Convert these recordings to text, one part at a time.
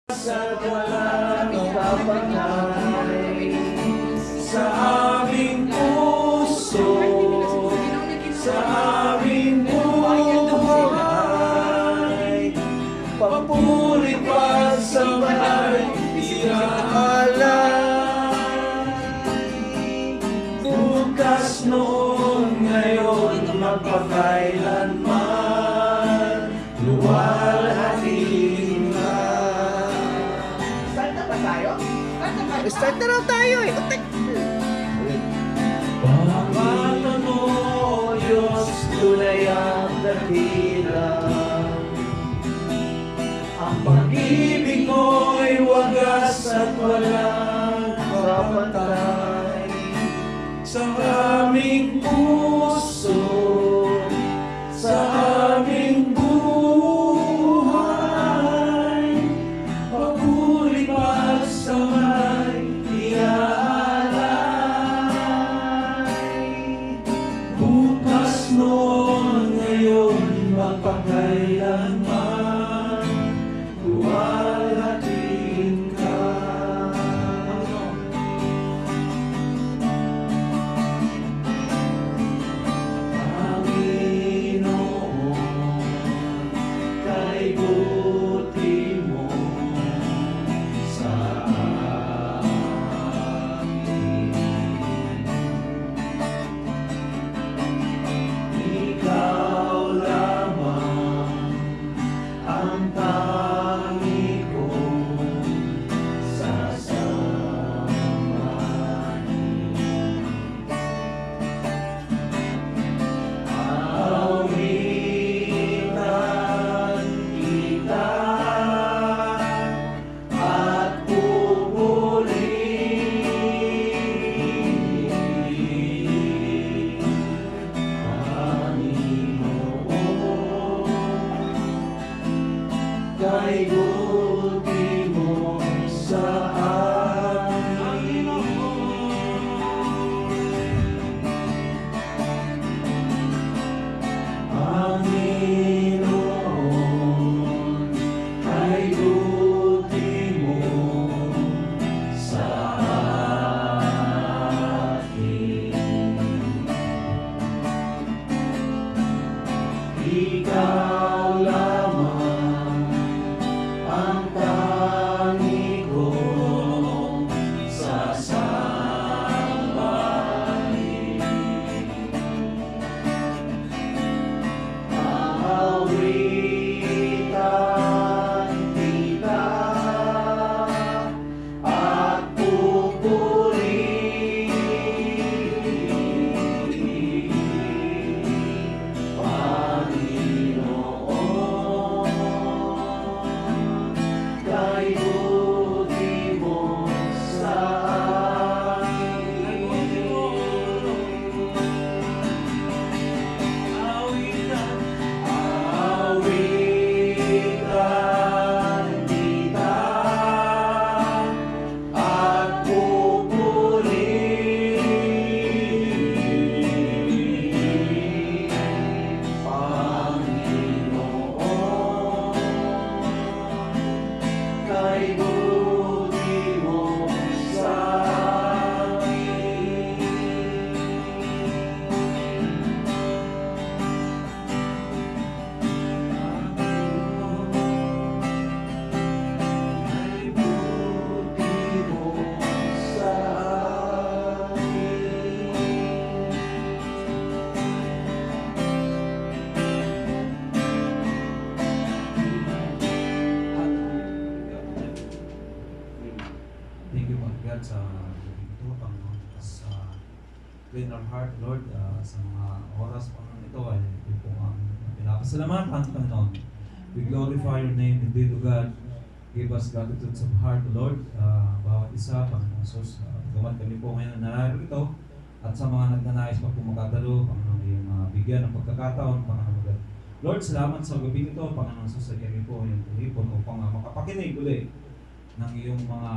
At walang mapapangay sa aming puso, sa aming buhay. Papuri pa sa may iaalay. Bukas noon, ngayon, magpakailanman, luwalhatiin ka. Start na raw tayo eh. Pangalaman mo, Diyos, tunay ang dakila. Ang pag-ibig mo'y wagas at walang kapantay. Sa aming puso, sa aming buhay, papuri pa sa may iaalay. Bukas noon, ngayon, magpakailanman, luwalhatiin ka. Panginoon, kay buti mo sa amin. Ikaw lamang ang tangi kong sasamahin. Awitan kita at pupurihin, Panginoon, kay buti mo sa amin. Panginoon, kay buti mo sa akin. Ikaw lamang ang tangi kong sasambahin. Awitan kita at pupurihin, Panginoon, kay buti mo sa amin. Awitan kita at pupurihin, Panginoon, kay buti mo sa amin. Kay buti mo sa Thank you, God, sa ito, Panginoon, sa clean our heart, Lord, sa mga oras, Panginoon, ito ay ito po ang pinapasalamatan, Panginoon. We glorify your name, indeed, O God. Give us gratitude of heart, Lord, bawat isa, Panginoon Jesus. Gamat kami po ngayon na narito, at sa mga nagnanais pa po makadalo, Panginoon, yung bigyan ng pagkakataon, Panginoon God. Lord, salamat sa gabi nito, Panginoon Jesus, sa kami po yung tulipon upang makapakinig uli ng iyong mga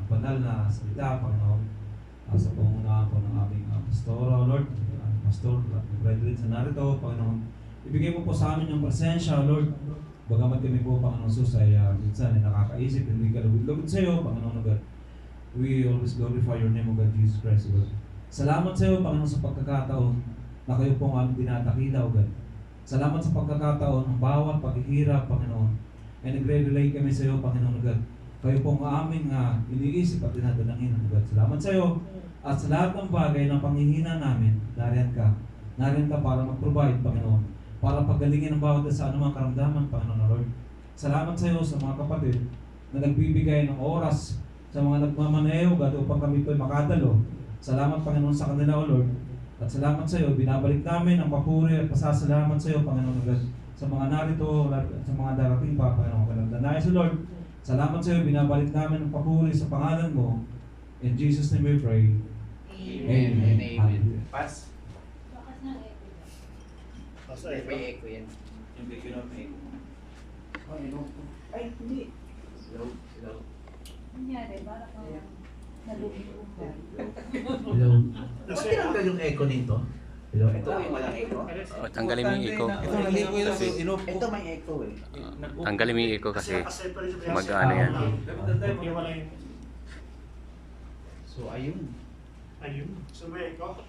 banal na salita, Panginoon, sa pangunahan po ng aming pastora, Lord, pastor, at brethren sa narito, Panginoon. Ibigay mo po sa amin yung presensya, Lord, Bagamat kami po, Panginoon Jesus, ay minsan ay nakakaisip, hindi ka lugod-lugod sa iyo, Panginoon God. We always glorify your name, O God, Jesus Christ, O God. Salamat sa iyo, Panginoon, sa pagkakataon na kayo pong aming dinatakila, O God. Salamat sa pagkakataon ng bawat paghihirap, Panginoon. And nagre-relay kami sa iyo, Panginoon God. Kayo pong aming iniisip at dinadalangin, O God. Salamat sa iyo. At sa lahat ng bagay ng panghihina namin, nariyan ka. Nariyan ka para mag-provide, Panginoon. Para pagalingin ang bawat sa anumang karamdaman, Panginoon Lord. Salamat sa iyo sa mga kapatid na nagbibigay ng oras sa mga nagmamaneho, God, upang kami po'y makadalo. Salamat, Panginoon, sa kanila, O Lord. At salamat sa iyo, binabalik namin ang papuri at pasasalamat sa iyo, Panginoon God, sa mga narito at sa mga darating pa, Panginoon. Kanagdanais, O Lord, salamat sa iyo, binabalik namin ang papuri sa pangalan mo. In Jesus' name we pray. Amen. Amen. Pas. Bakas ng echo. May echo yan. Hindi ko na may Ay, hindi. Hello. Nangyari, para kang nalulungkot. Hello. Ba't tinanggal yung echo nito? Hello. Ito yung walang echo. Tanggalin mo yung echo. Ito may echo eh. Tanggalin mo yung echo kasi mag-ano yan. So, ayun. So may echo?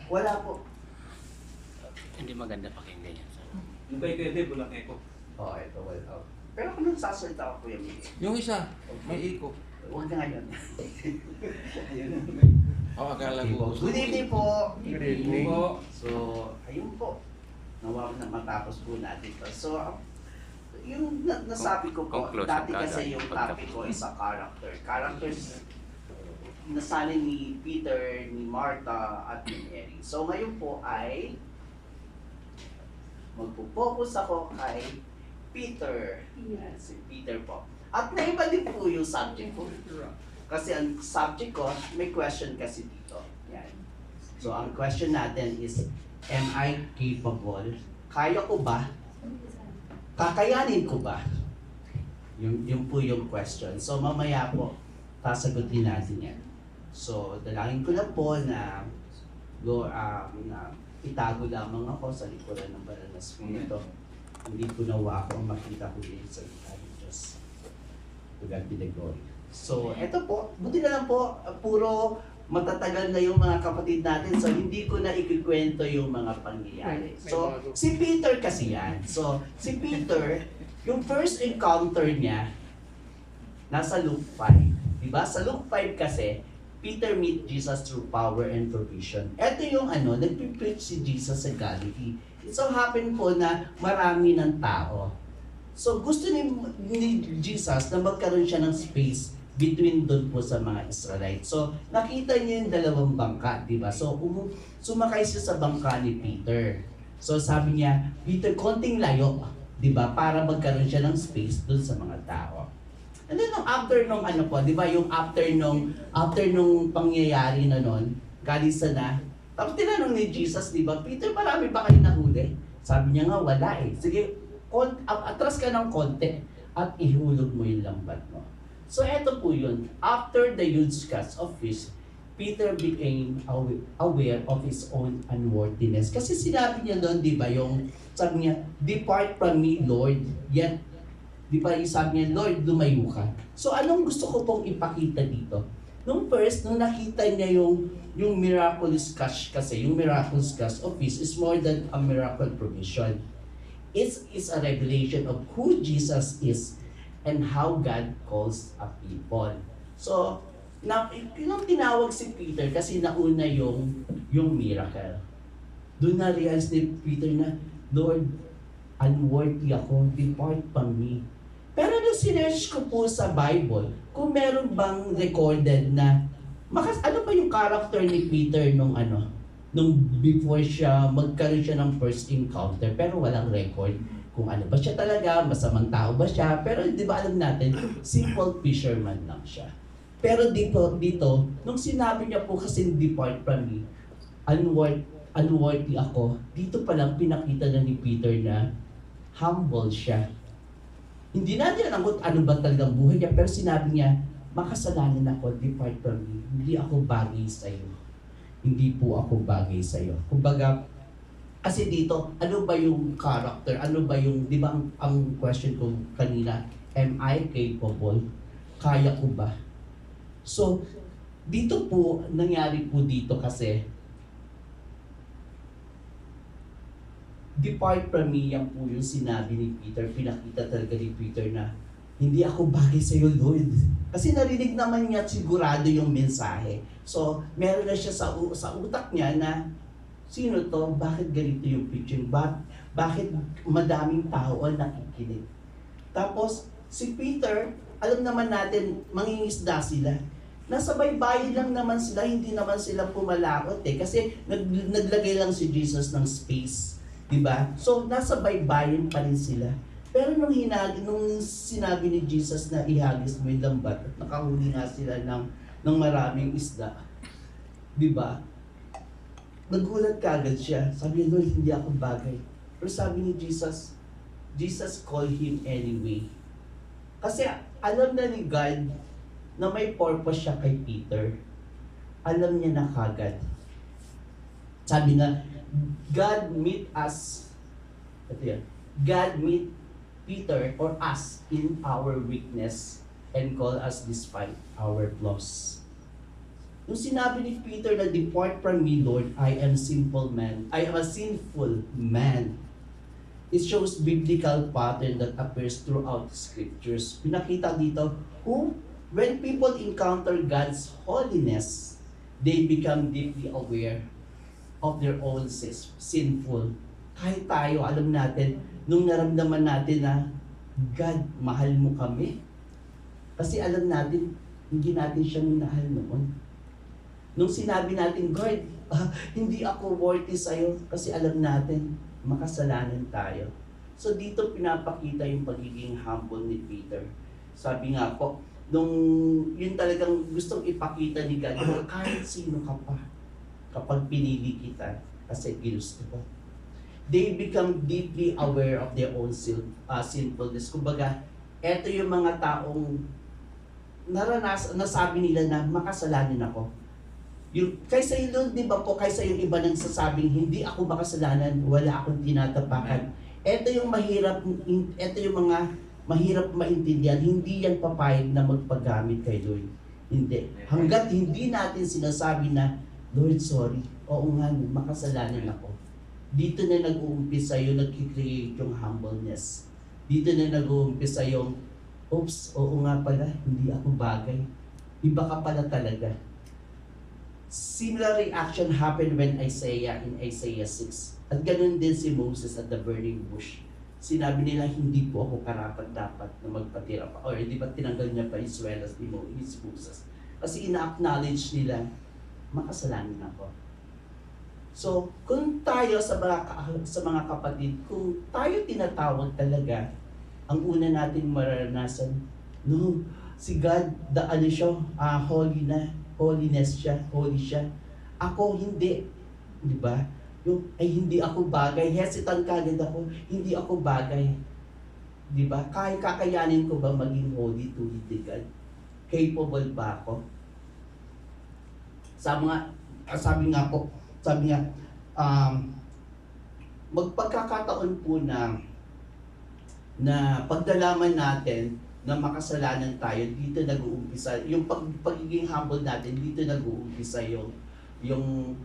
Wala po. Hindi maganda pakinggan yan. Yung kay Kede, walang echo. Oh, ito wala. Pero kung nagsasalita ako yung Yung isa, may iko. huwag na ngayon. Ayun. Akala ko. Good evening po. Good evening. So, ayun po. Nawa na matapos po natin to. So, yung nasabi ko po, Conclusion dati ka, kasi yung topic ko is a character. Characters nasalin ni Peter, ni Martha, at ni Mary. So, ngayon po ay magpo-focus ako kay Peter. Yan, si Peter po. At naiba din po yung subject ko. Kasi ang subject ko, may question kasi dito. Yan. So, ang question natin is, am I capable? Kaya ko ba? Kakayanin ko ba? Yung po yung question. So, mamaya po, sasagutin natin yan. So, dalangin ko na po na itago lamang ako sa likuran ng banal na Espiritu. Hindi ko nawa ako makita ko din sa salita ng Diyos. To God be the glory. So, eto po, buti na lang po, puro matatagal na yung mga kapatid natin, so hindi ko na ikikwento yung mga pangyayari. So, si Peter kasi yan. So, si Peter, yung first encounter niya, nasa Luke 5. Diba? Sa Luke 5 kasi, Peter meet Jesus through power and provision. Ito yung nagpipreach si Jesus sa Galilee. It so happen po na marami ng tao. So gusto ni Jesus na magkaroon siya ng space between doon po sa mga Israelites. So nakita niya yung dalawang bangka, di ba? So sumakay siya sa bangka ni Peter. So sabi niya, Peter, konting layo, di ba? Para magkaroon siya ng space doon sa mga tao. And then after nung di ba, yung after nung pangyayari na nun, kalisa na, tapos tinanong ni Jesus, di ba, Peter, marami ba kayo nahuli? Sabi niya nga, wala eh. Sige, atras ka ng konti at ihulog mo yung lambat mo. So eto po yun, after the huge catch of fish, Peter became aware of his own unworthiness. Kasi sinabi niya doon, di ba, sabi niya, depart from me, Lord, yet, di ba, sabi niya, Lord, lumayo ka. So anong gusto ko pong ipakita dito? Nung nakita niya yung miraculous catch kasi, yung miraculous catch of fish is more than a miracle provision. It's a revelation of who Jesus is and how God calls a people. So, yung tinawag si Peter kasi nauna yung miracle. Doon na-realize ni Peter na, Lord, unworthy ako, depart from me. Pero nung sinerge ko po sa Bible, kung meron bang recorded na, ano ba yung character ni Peter nung before siya, magkaroon siya ng first encounter, pero walang record kung ano ba siya talaga, masamang tao ba siya, pero di ba alam natin, simple fisherman lang siya. Pero dito, nung sinabi niya po kasi depart from me, unworthy ako, dito palang pinakita na ni Peter na humble siya. Hindi natin alam kung ano ba talagang buhay niya, pero sinabi niya, makasalanan ako, depart from me, hindi ako bagay sa iyo. Hindi po ako bagay sa iyo. Kumbaga, Kasi dito, ano ba yung character? Ano ba yung, di ba ang question ko kanina, am I capable? Kaya ko ba? So, dito po, nangyari po dito kasi, depart from me, yan po yung sinabi ni Peter, pinakita talaga ni Peter na, hindi ako bagay sa iyo, Lord. Kasi narinig naman niya sigurado yung mensahe. So, meron na siya sa utak niya na, sino to? Bakit ganito yung preaching? Bakit madaming tao ang nakikinig? Tapos, si Peter, alam naman natin, mangingisda sila. Nasa baybayin lang naman sila, hindi naman sila pumalakot eh. Kasi naglagay lang si Jesus ng space. Diba? So, nasa baybayin pa rin sila. Pero nung sinabi ni Jesus na ihagis mo yung lambat at nakahuli nga sila ng maraming isda, diba? Nagulat kagad siya. Sabi niya, Lord, hindi ako bagay. Pero sabi ni Jesus, Jesus called him anyway. Kasi alam na ni God na may purpose siya kay Peter. Alam niya na kagad. Sabi nga, God meet us. Ito yan. God meet Peter or us in our weakness and call us despite our flaws. Nung sinabi ni Peter na depart from me, Lord, I am sinful man. I am a sinful man. It shows biblical pattern that appears throughout the scriptures. Pinakita dito, when people encounter God's holiness, they become deeply aware of their own sinful. Kahit tayo, alam natin, nung naramdaman natin na, God, mahal mo kami. Kasi alam natin, hindi natin siya minahal noon. Nung sinabi natin, God, hindi ako worthy sa'yo, kasi alam natin, makasalanan tayo. So dito pinapakita yung pagiging humble ni Peter. Sabi nga po, nung yun talagang gustong ipakita ni God, kahit sino ka pa, kapag pinili kita, kasi ginusto ko. They become deeply aware of their own sinfulness. Kumbaga, eto yung mga taong nasabi nila na makasalanan ako. Yung, kaysa yung, di ba po, kaysa yung iba nang sasabing, hindi ako makasalanan, wala akong tinatapakan. Ito yung mga mahirap maintindihan, hindi yan papayag na magpagamit kay Lord. Hindi. Hanggat hindi natin sinasabi na, Lord, sorry, oo nga, makasalanan ako. Dito na nag-uumpisa yung nag-create yung humbleness. Dito na nag-uumpisa yung, oops, oo nga pala, hindi ako bagay. Iba ka pala talaga. Similar reaction happened when Isaiah in Isaiah 6. At ganun din si Moses at the burning bush. Sinabi nila, hindi po ako karapat-dapat na magpatira pa. Or hindi ba tinanggal niya pa Israel as ni Moses. Kasi ina-acknowledge nila, makasalanan ako. So, kung tayo sa mga kapatid, kung tayo tinatawag talaga, ang una nating mararanasan, no, si God, holiness siya, holy siya. Ako hindi, di ba? Yung, hindi ako bagay, hesitant kagad ako, hindi ako bagay. Di ba? Kakayanin ko ba maging holy to God? Capable ba ako? Sabi nga, magpagkakataon po na pagdalaman natin na makasalanan tayo, dito nag-uumpisa, yung pagiging humble natin, dito nag-uumpisa yung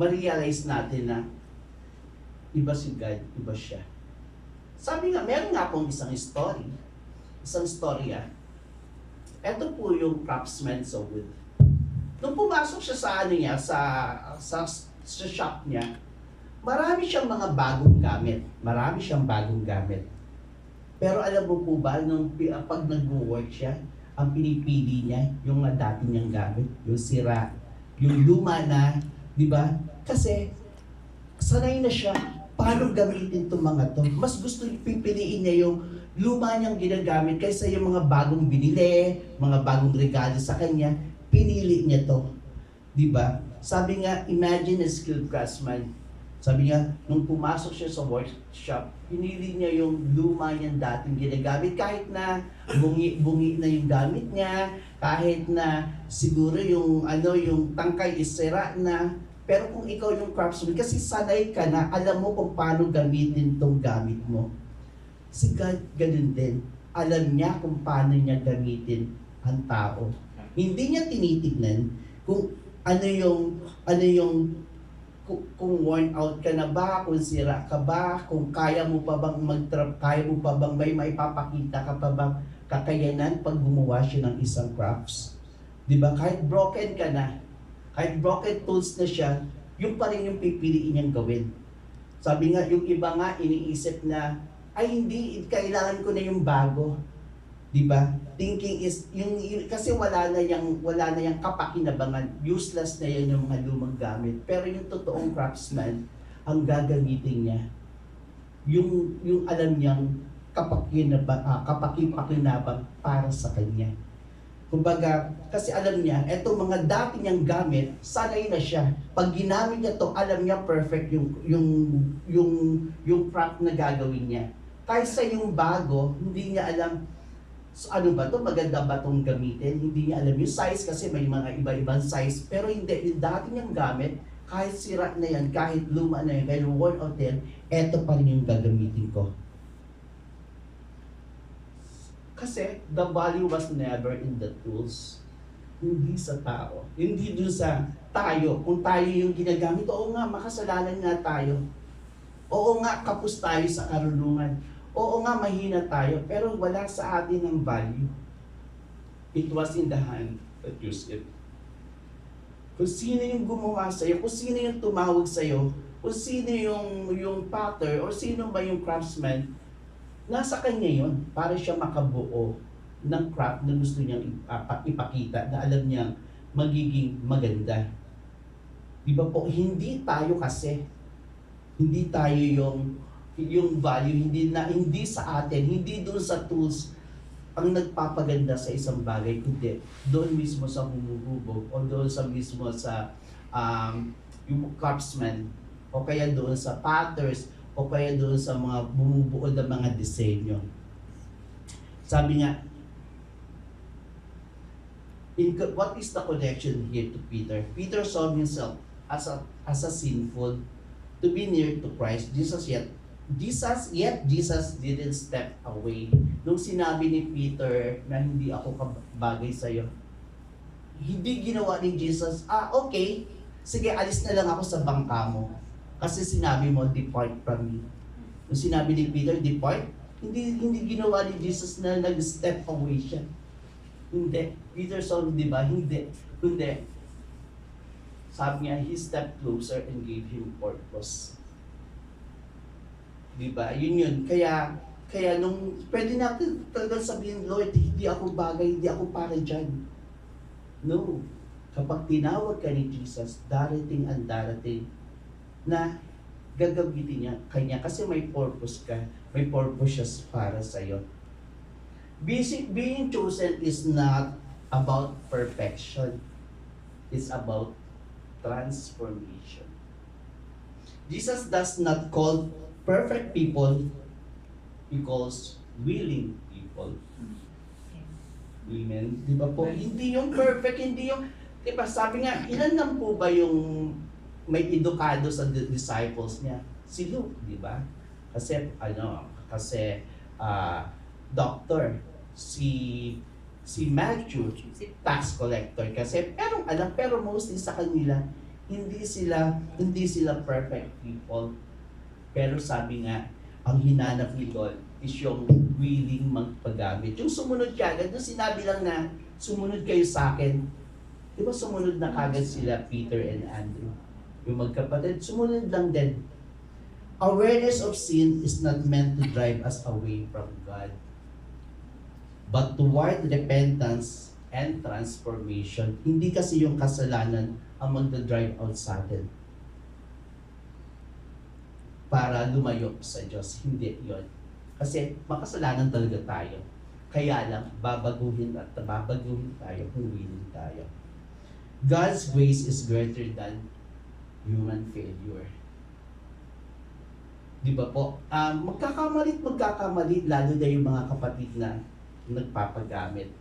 ma-realize natin na iba si God, iba siya. Sabi nga, meron nga akong isang storya. Ito po yung craftsman sa wood. Nung pumasok siya sa shop niya, marami siyang mga bagong gamit. Pero alam mo po ba, pag nag-work siya, ang pinipili niya, yung dati niyang gamit, yung sira, yung luma na, di ba? Kasi, sanay na siya, paano gamitin itong mga to. Mas gusto pipiliin niya yung luma niyang ginagamit kaysa yung mga bagong binili, mga bagong regalo sa kanya, pinili niya to. Di ba? Sabi nga, imagine a skilled craftsman. Sabi niya, nung pumasok siya sa workshop, pinili niya yung luma niyang dating ginagamit. Kahit na bungi na yung gamit niya, kahit na siguro yung tangkay is sira na, Pero kung ikaw yung craftsman, kasi sanay ka na, alam mo kung paano gamitin tong gamit mo. Si God, ganun din. Alam niya kung paano niya gamitin ang tao. Hindi niya tinitignan kung kung worn out ka na ba, kung sira ka ba, kung kaya mo pa bang kaya mo pa bang may maipapakita ka pa bang kakayanan pag gumawa siya ng isang crafts. 'Di ba? Kahit broken ka na, kahit broken tools na siya, yung pa rin yung pipiliin niyang gawin. Sabi nga, yung iba nga iniisip na, ay hindi, kailangan ko na yung bago. Di ba? Thinking is, kasi wala na yung kapakinabangan, useless na yan yung mga lumang gamit. Pero yung totoong craftsman, ang gagamitin niya, yung alam niyang kapakipakinabang para sa kanya. Kumbaga, kasi alam niya, etong mga dati niyang gamit, sanay na siya. Pag ginamit niya to, alam niya perfect yung craft na gagawin niya. Kaysa yung bago, hindi niya alam, so, ano ba to? Maganda ba tong gamitin? Hindi niya alam yung size kasi may mga iba-ibang size. Pero hindi, yung dati niyang gamit, kahit sira na yan, kahit luma na yan, kahit worn out yan, eto pa rin yung gagamitin ko. Kasi the value was never in the tools, hindi sa tao. Hindi dun sa tayo. Kung tayo yung ginagamit, oo nga, makasalanan nga tayo. Oo nga, kapos tayo sa karunungan. Oo nga, mahina tayo. Pero wala sa atin ang value. It was in the hand that used it. Kung sino yung gumawa sa'yo, kung sino yung tumawag sa'yo, kung sino yung potter, or sino ba yung craftsman, nasa kanya yun para siya makabuo ng craft na gusto niyang ipakita na alam niyang magiging maganda. Di ba po? Hindi tayo kasi. Hindi tayo yung value, hindi sa atin, hindi doon sa tools ang nagpapaganda sa isang bagay, kundi doon mismo sa humuhubog o doon sa mismo sa yung craftsman o kaya doon sa patters o kaya doon sa mga bumubuo ng mga disenyo. Sabi nga, what is the connection here to Peter? Peter saw himself as a sinful to be near to Christ. Jesus didn't step away. Nung sinabi ni Peter na hindi ako kabagay sa'yo, hindi ginawa ni Jesus, okay, sige, alis na lang ako sa bangka mo. Kasi sinabi mo, depart from me. Nung sinabi ni Peter, depart, hindi ginawa ni Jesus na nag-step away siya. Hindi. Peter saw, di ba? Hindi. Sabi niya, he stepped closer and gave him purpose. Di ba? Yun. Kaya nung, pwede natin talagang sabihin, Lord, hindi ako bagay, hindi ako para dyan. No. Kapag tinawag ka ni Jesus, darating na gagamitin niya kanya kasi may purpose ka, may purpose siya para sa iyo. Being chosen is not about perfection. It's about transformation. Jesus does not call perfect people, He calls willing people. Amen. Di ba po? Hindi yung perfect, hindi yung, di ba sabi nga, ilan lang po ba yung may edukado sa disciples niya? Si Luke, di ba? Kasi doctor, si Matthew, tax collector kasi pero mostly sa kanila hindi sila perfect people. Pero sabi nga, ang hinanap ni Lord is yung willing magpagamit. Yung sumunod kagad, yung sinabi lang na sumunod kayo sa akin. Di ba sumunod na kagad sila Peter and Andrew? Yung magkapatid, sumunod lang din. Awareness of sin is not meant to drive us away from God, but toward repentance and transformation. Hindi kasi yung kasalanan ang magdadrive out sa atin para lumayo sa Diyos. Hindi yon. Kasi makasalanan talaga tayo. Kaya lang, babaguhin tayo kung willing tayo. God's grace is greater than human failure. Di ba po? Magkakamali, lalo na yung mga kapatid na nagpapagamit.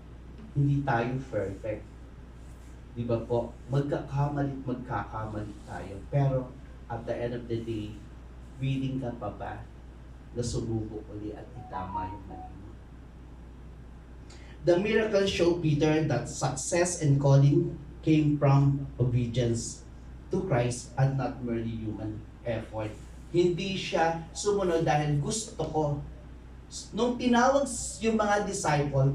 Hindi tayo perfect. Di ba po? Magkakamali tayo. Pero at the end of the day, willing ka pa ba na sumubok uli at itama yung mali mo? The miracle showed Peter that success and calling came from obedience to Christ and not merely human effort. Hindi siya sumunod dahil gusto ko. Nung tinawag yung mga disciple,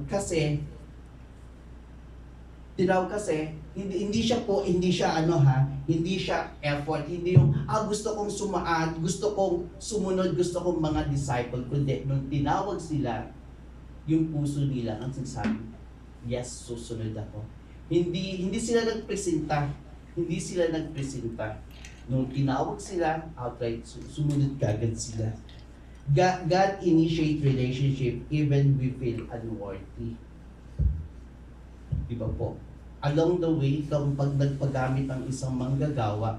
hindi siya effort, hindi yung gusto kong sumaan, gusto kong sumunod, gusto kong mga disciple, kundi nung tinawag sila, yung puso nila ang sinasabi, yes, susunod ako. Hindi sila nagpresenta. Nung tinawag sila, outright sumunod kagad sila. God initiate relationship even we feel unworthy. Diba po? Along the way, kapag nagpagamit ang isang manggagawa,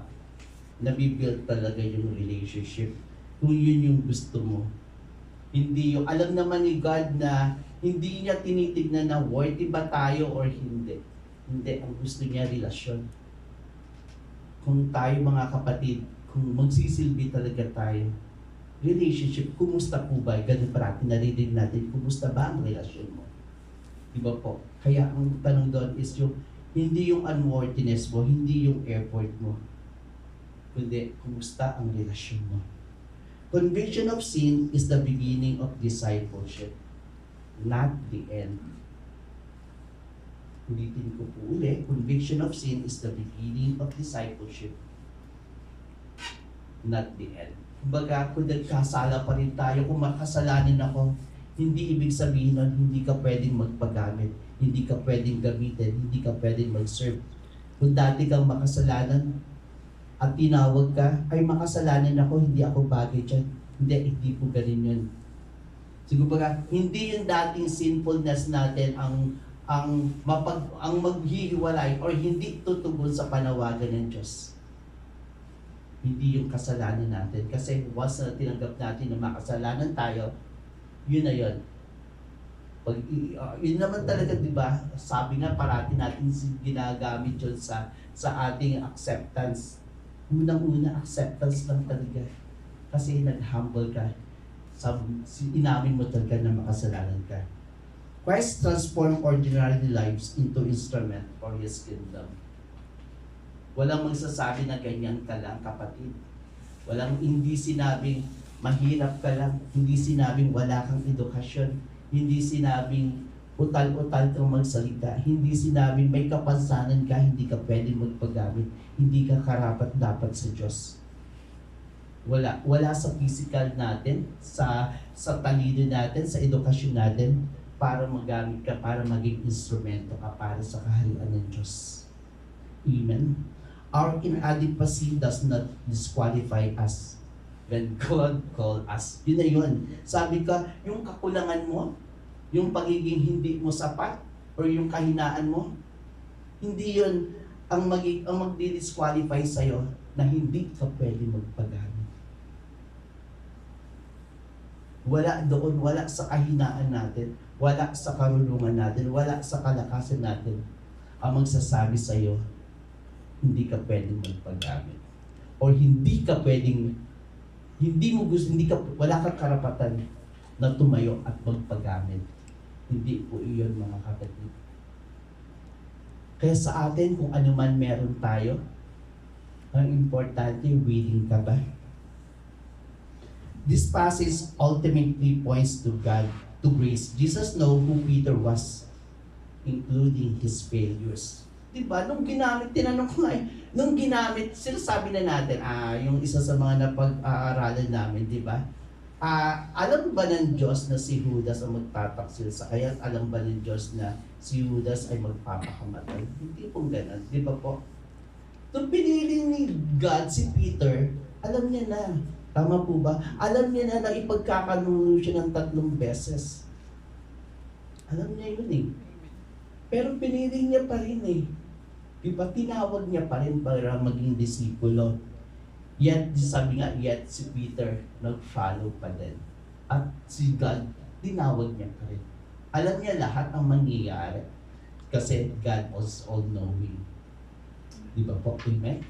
nabibuild talaga yung relationship. Kung yun yung gusto mo. Hindi yung, alam naman ni God na hindi niya tinitignan na worthy ba tayo or hindi. Hindi, ang gusto niya relasyon. Kung tayo mga kapatid, kung magsisilbi talaga tayo, relationship, kumusta po ba? Ganun parati narinig natin, kumusta ba ang relasyon mo? Diba po? Kaya ang tanong doon is yung, hindi yung unworthiness mo, hindi yung effort mo, kundi kumusta ang relasyon mo. Conviction of sin is the beginning of discipleship, not the end. Ulitin ko po uli, conviction of sin is the beginning of discipleship, not the end. Kumbaga, kung nagkasala pa rin tayo, kung makasalanan ako, hindi ibig sabihin nun, hindi ka pwedeng magpagamit, hindi ka pwedeng gamitin, hindi ka pwedeng mag-serve. Kung dati kang makasalanan at tinawag ka, ay makasalanan ako, hindi ako bagay dyan. Hindi po ganun yun. Siguro ba, hindi yung dating sinfulness natin ang maghihiwalay or hindi tutugon sa panawagan ng Diyos. Hindi yung kasalanan natin. Kasi once na tinanggap natin na makasalanan tayo, yun na yun. Yun naman talaga, di ba? Sabi nga parati natin ginagamit yun sa ating acceptance. Unang-una, acceptance lang talaga. Kasi nag-humble ka. Inamin mo talaga na makasalanan ka. Christ transformed ordinary lives into instrument for His kingdom. Walang magsasabi na ganyan ka lang, kapatid. Hindi sinabing mahirap ka lang, hindi sinabing wala kang edukasyon, hindi sinabing utal-utal kang magsalita, hindi sinabing may kapansanan ka, hindi ka pwedeng magpagamit, hindi ka karapat-dapat sa Diyos. Wala sa physical natin, sa talino natin, sa edukasyon natin, para magamit ka, para maging instrumento ka para sa kaharian ng Diyos. Amen. Our inadequacy does not disqualify us when God called us. Yun na yun. Sabi ka, yung kakulangan mo, yung pagiging hindi mo sapat, or yung kahinaan mo, hindi yun ang magdi-disqualify sa'yo na hindi ka pwede magpagamit. Wala doon, wala sa kahinaan natin, wala sa karunungan natin, wala sa kalakasan natin ang magsasabi sa'yo, hindi ka pwedeng magpagamit. O hindi ka pwedeng, wala kang karapatan na tumayo at magpagamit. Hindi po iyon, mga kapatid. Kaya sa atin, kung ano man meron tayo, ang importante, willing ka ba? This passage ultimately points to God, to grace. Jesus know who Peter was, including his failures. Diba? Nung ginamit, tinanong ko nga nung ginamit, sinasabi na natin, yung isa sa mga napag-aaralan namin, diba? Alam ba ng Diyos na si Judas ang magtataksil sa kaya? Alam ba ng Diyos na si Judas ay magpapakamatay? Hindi po ganun, di ba po? Nung pinili ni God si Peter, alam niya na. Tama po ba? Alam niya na ipagkakanuno siya ng 3 beses. Alam niya yun eh. Pero pinili niya pa rin eh. Diba? Tinawag niya pa rin para maging disipulo. Yet, sabi nga, yet si Peter nag-follow pa din. At si God, tinawag niya pa rin. Alam niya lahat ang mangyayari. Kasi God was all-knowing. Di ba po? Amen?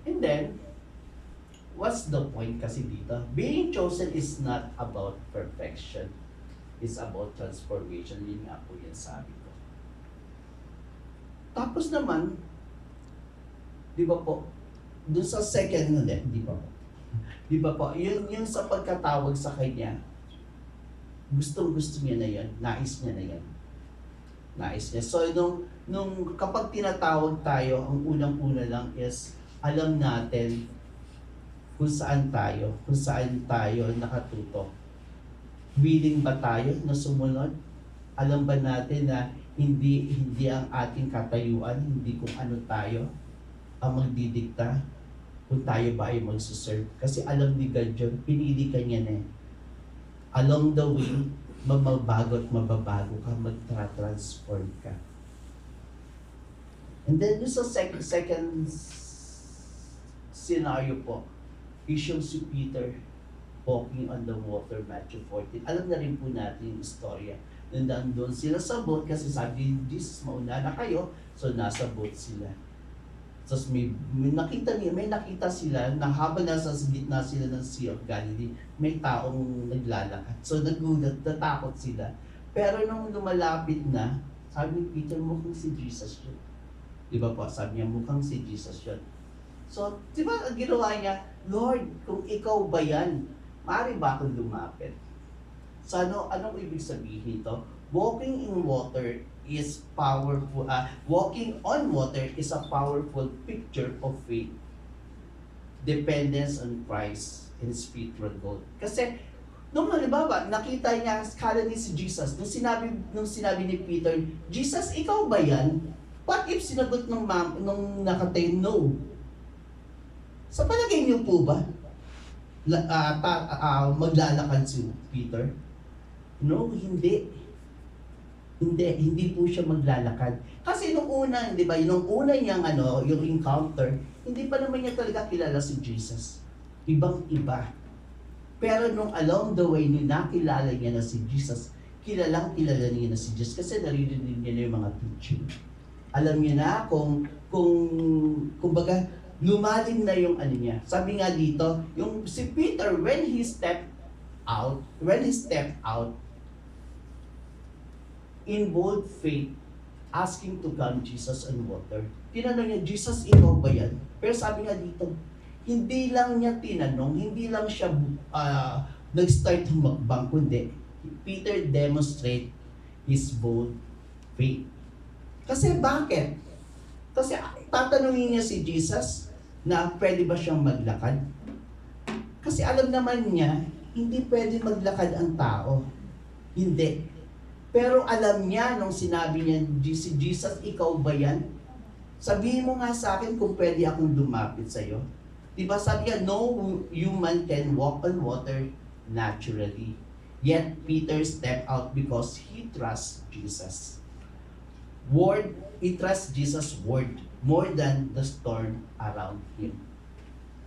And then, what's the point kasi dito? Being chosen is not about perfection. It's about transformation. Yun nga po yan sabi ko. Tapos naman, di ba po, dun sa second ulit, di ba po? Di ba po, yung sa pagkatawag sa kanya, gustong-gusto niya na yan, nais niya na yan. Nais niya. So, nung kapag tinatawag tayo, ang unang-una lang is, alam natin kung saan tayo nakatutok. Willing ba tayo na sumunod? Alam ba natin na hindi ang ating katayuan, hindi kung ano tayo ang magdidikta kung tayo ba ay magsuserve. Kasi alam ni God yun, pinili ka niya na eh. Along the way, mababago at mababago ka, magtra-transform ka. And then yung sa second scenario po, is yung si Peter walking on the water, Matthew 14. Alam na rin po natin yung istorya. Nandun sila sa boat kasi sabi ni Jesus, mauna na kayo. So nasa boat sila. Tapos may nakita sila na habang nasa gitna sila ng Sea of Galilee, may taong naglalakad. So nagulat, natakot sila. Pero nung lumalapit na, sabi ni Peter, mukhang si Jesus yun. Di ba po? Sabi niya, mukhang si Jesus yun. So, di ba ang ginawa niya, Lord, kung ikaw ba yan, maaari ba akong lumapit? So anong ibig sabihin ito? Walking in water is powerful. Walking on water is a powerful picture of faith, dependence on Christ, and spiritual growth. Kasi nung halimbawa, nakita niya kala ni si Jesus, nung sinabi ni Peter, Jesus, ikaw ba yan? What if sinagot nung nakatay, no? Sa palagay niyo po ba, maglalakad si Peter? No, hindi. Hindi po siya maglalakad. Kasi nung una, di ba, nung una niyang yung encounter, hindi pa naman niya talaga kilala si Jesus. Ibang-iba. Pero nung along the way, nung nakilala niya na si Jesus, kilala niya na si Jesus kasi naririnig niya na yung mga teaching. Alam niya na kung baga, lumalim na yung niya. Sabi nga dito, yung si Peter, when he stepped out, in bold faith, asking to calm Jesus on water. Tinanong niya, Jesus, ikaw ba yan? Pero sabi nga dito, hindi lang niya tinanong, hindi lang siya nag-start humakbang, kundi Peter demonstrate his bold faith. Kasi bakit? Kasi tatanungin niya si Jesus na pwede ba siyang maglakad? Kasi alam naman niya, hindi pwede maglakad ang tao. Hindi. Pero alam niya nung sinabi niya, si Jesus, ikaw ba yan? Sabihin mo nga sa akin kung pwede akong lumapit sa'yo. Diba sabi niya, no human can walk on water naturally. Yet Peter stepped out because he trusts Jesus. He trusts Jesus' word more than the storm around him.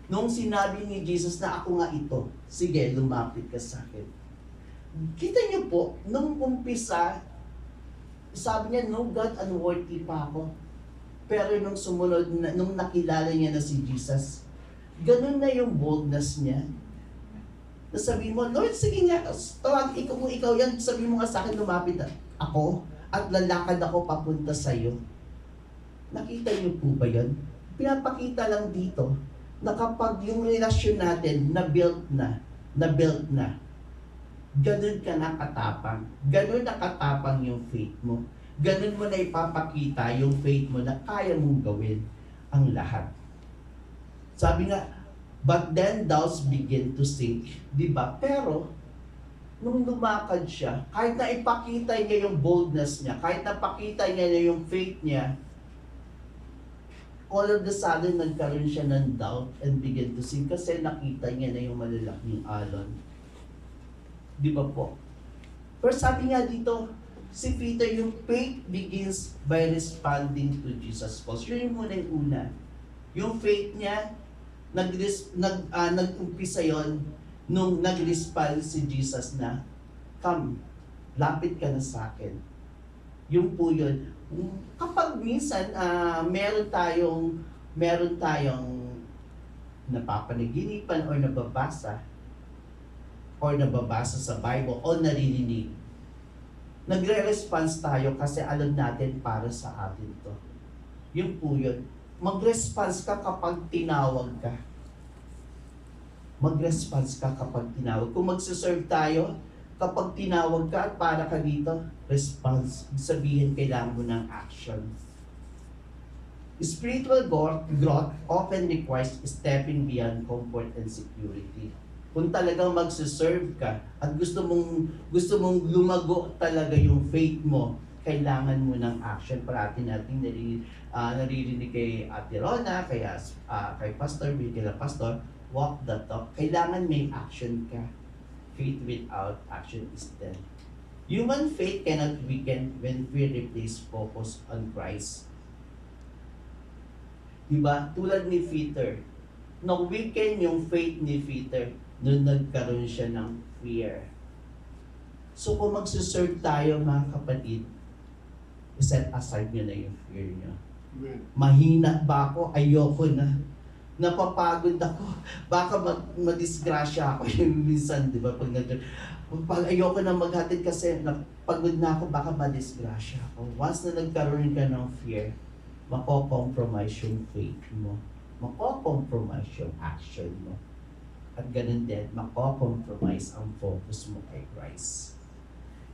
Nung sinabi ni Jesus na ako nga ito, sige, lumapit ka sa akin. Kita niyo po, nung umpisa, sabi niya, no God, unworthy pa ako. Pero nung sumunod, nung nakilala niya na si Jesus, ganun na yung boldness niya. Nasabi mo, Lord, sige nga, tawag, kung ikaw yan, sabi mo nga sa akin, lumapit ako at lalakad ako papunta sa'yo. Nakita niyo po ba yun? Pinapakita lang dito na kapag yung relasyon natin na-built na, ganun ka na katapang. Ganun na katapang yung faith mo. Ganun mo na ipapakita yung faith mo na kaya mong gawin ang lahat. Sabi nga, but then doubts begin to sink. Diba? Pero, nung lumakad siya, kahit na ipakita niya yung boldness niya, kahit na pakita niya yung faith niya, all of the sudden, nagkaroon siya ng doubt and begin to sink kasi nakita niya na yung malalaking alon. Di ba po? Pero sabi nga dito, si Peter, yung faith begins by responding to Jesus' calls. Yun yung muna yung una. Yung faith niya, nag-umpisa yon nung nag-respond si Jesus na, come, lapit ka na sa akin. Yung po yun. Kapag minsan meron tayong napapanaginipan or nababasa sa Bible o naririnig, nagre-response tayo kasi alam natin para sa atin to. Yung po yun. Mag-response ka kapag tinawag ka. Mag-response ka kapag tinawag. Kung magsaserve tayo, kapag tinawag ka at para ka dito, response. Sabihin, kailangan mo ng action. Spiritual growth often requires stepping beyond comfort and security. Kung talagang magsaserve ka at gusto mong lumago talaga yung faith mo, kailangan mo ng action. Parati natin naririnig kay Ate Rona, kay Pastor Bill, kay Pastor, walk the talk. Kailangan may action ka. Faith without action is dead. Human faith cannot weaken when we replace focus on Christ. Diba? Tulad ni Peter. Na-weaken yung faith ni Peter nung nagkaroon siya ng fear. So kung magsuserve tayo mga kapatid, set aside nyo na yung fear nyo. Mahina ba ako? Ayoko na. Napapagod ako. Baka madisgrasya ako yung minsan, di ba? Pag ayoko na maghatid kasi pagod na ako, baka madisgrasya ako. Once na nagkaroon ka ng fear, mako-compromise yung faith mo. Mako-compromise yung action mo. At ganun din, mako-compromise ang focus mo kay Christ.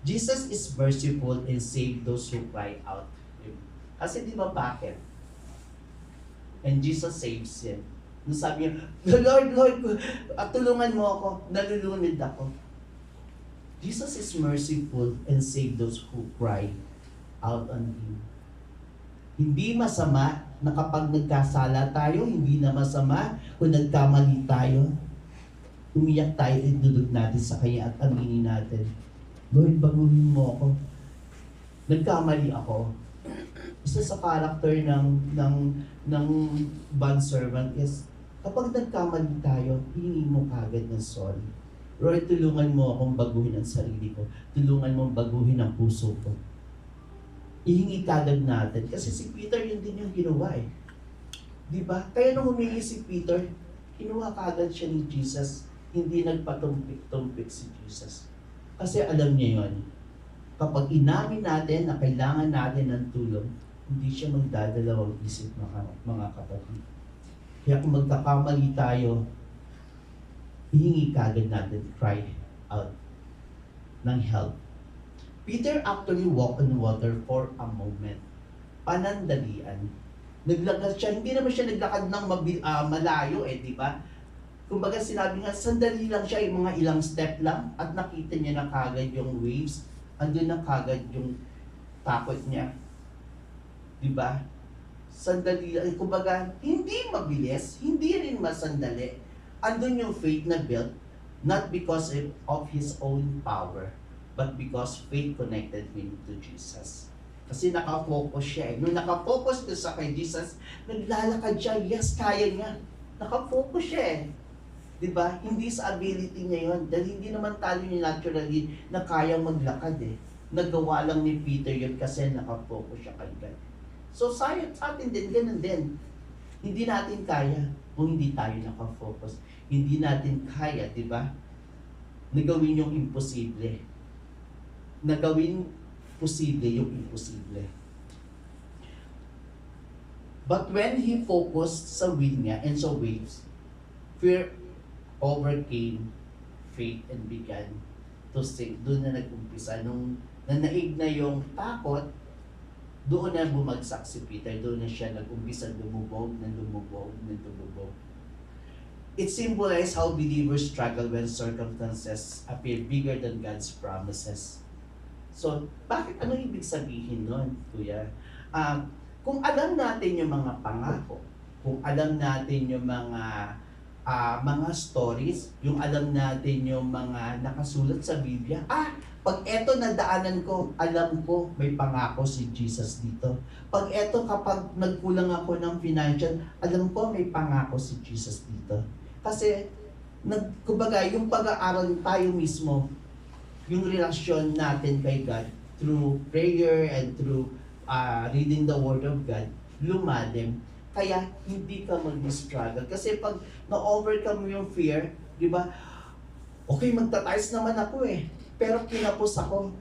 Jesus is merciful and save those who cry out to Him. Kasi di ba bakit? And Jesus saves him. Nung sabi niya, Lord, tulungan mo ako, nalulunod ako. Jesus is merciful and save those who cry out on Him. Hindi masama na kapag nagkasala tayo, hindi na masama kung nagkamali tayo. Umiyak tayo, idudod natin sa Kanya at aminin natin, Lord, baguhin mo ako. Nagkamali ako. Isa sa character ng bondservant is, kapag nagkamali tayo, hihingi mo kagad ng sorry. Lord, tulungan mo akong baguhin ang sarili ko. Tulungan mo baguhin ang puso ko. Ihingi kagad natin. Kasi si Peter, yun din yung ginawa eh. Diba? Kaya nung humingi si Peter, kinuha kagad siya ni Jesus. Hindi nagpatumpik-tumpik si Jesus. Kasi alam niya yun. Kapag inamin natin na kailangan natin ng tulong, hindi siya magdadalawang isip mga kapatid. Kaya kung magkakamali tayo, hihingi kagad natin, cry out ng help. Peter actually walked on water for a moment. Panandalian. Naglakad siya, hindi naman siya naglakad ng malayo di ba? Kumbaga sinabi nga, sandali lang siya, yung mga ilang step lang, at nakita niya na kagad yung waves, andun na kagad yung takot niya. Diba? Sandali lang. Kumbaga, hindi mabilis, hindi rin masandali. Andun yung faith na built, not because of his own power, but because faith connected him to Jesus. Kasi nakafocus siya. Nung nakafocus ko sa kay Jesus, naglalakad siya. Yes, kaya niya. Nakafocus siya eh. Diba? Hindi sa ability niya yun. Dahil hindi naman tayo niya naturally na kaya maglakad eh. Nagawa lang ni Peter yun kasi nakafocus siya kay God. So sa atin din, ganun din. Hindi natin kaya kung hindi tayo nakafocus. Hindi natin kaya, diba? Nagawin yung imposible. Nagawin posible yung imposible. But when he focused sa wind niya and sa waves, fear overcame faith and began to sink. Doon na nag-umpisa. Nung nanaig na yung takot, doon na bumagsak si Peter. Doon na siya nag-umpisa lumubog. It symbolizes how believers struggle when circumstances appear bigger than God's promises. So, bakit? Ano ibig sabihin nun, Kuya? Kung alam natin yung mga pangako, kung alam natin yung mga stories, yung alam natin yung mga nakasulat sa Biblia, pag eto nadaanan ko, alam ko may pangako si Jesus dito. Pag eto kapag nagkulang ako ng financial, alam ko may pangako si Jesus dito. Kasi, kumbaga, yung pag-aaral tayo mismo, yung relasyon natin kay God, through prayer and through reading the Word of God, lumalim. Kaya hindi ka mag-struggle. Kasi pag na-overcome mo yung fear, di ba? Okay, magta-tiles naman ako eh. Pero pinapos ako.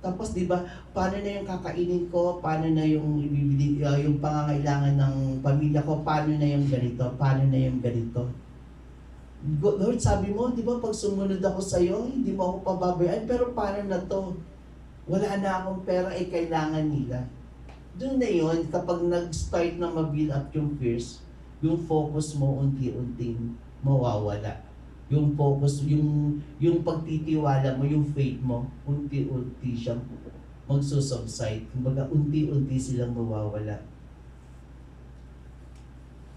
Tapos di ba, paano na yung kakainin ko? Paano na yung yung pangangailangan ng pamilya ko? Paano na yung ganito? Paano na yung ganito? Lord, sabi mo, di ba, pag sumunod ako sa iyo, hindi mo ako pababayaan. Pero paano na to? Wala na akong pera, kailangan nila. Doon na yun, kapag nag-start na ma-build up yung fears, yung focus mo unti-unting mawawala. Yung focus, yung pagtitiwala mo, yung faith mo, unti-unti siyang magsusubside. Kumbaga, unti-unti silang mawawala.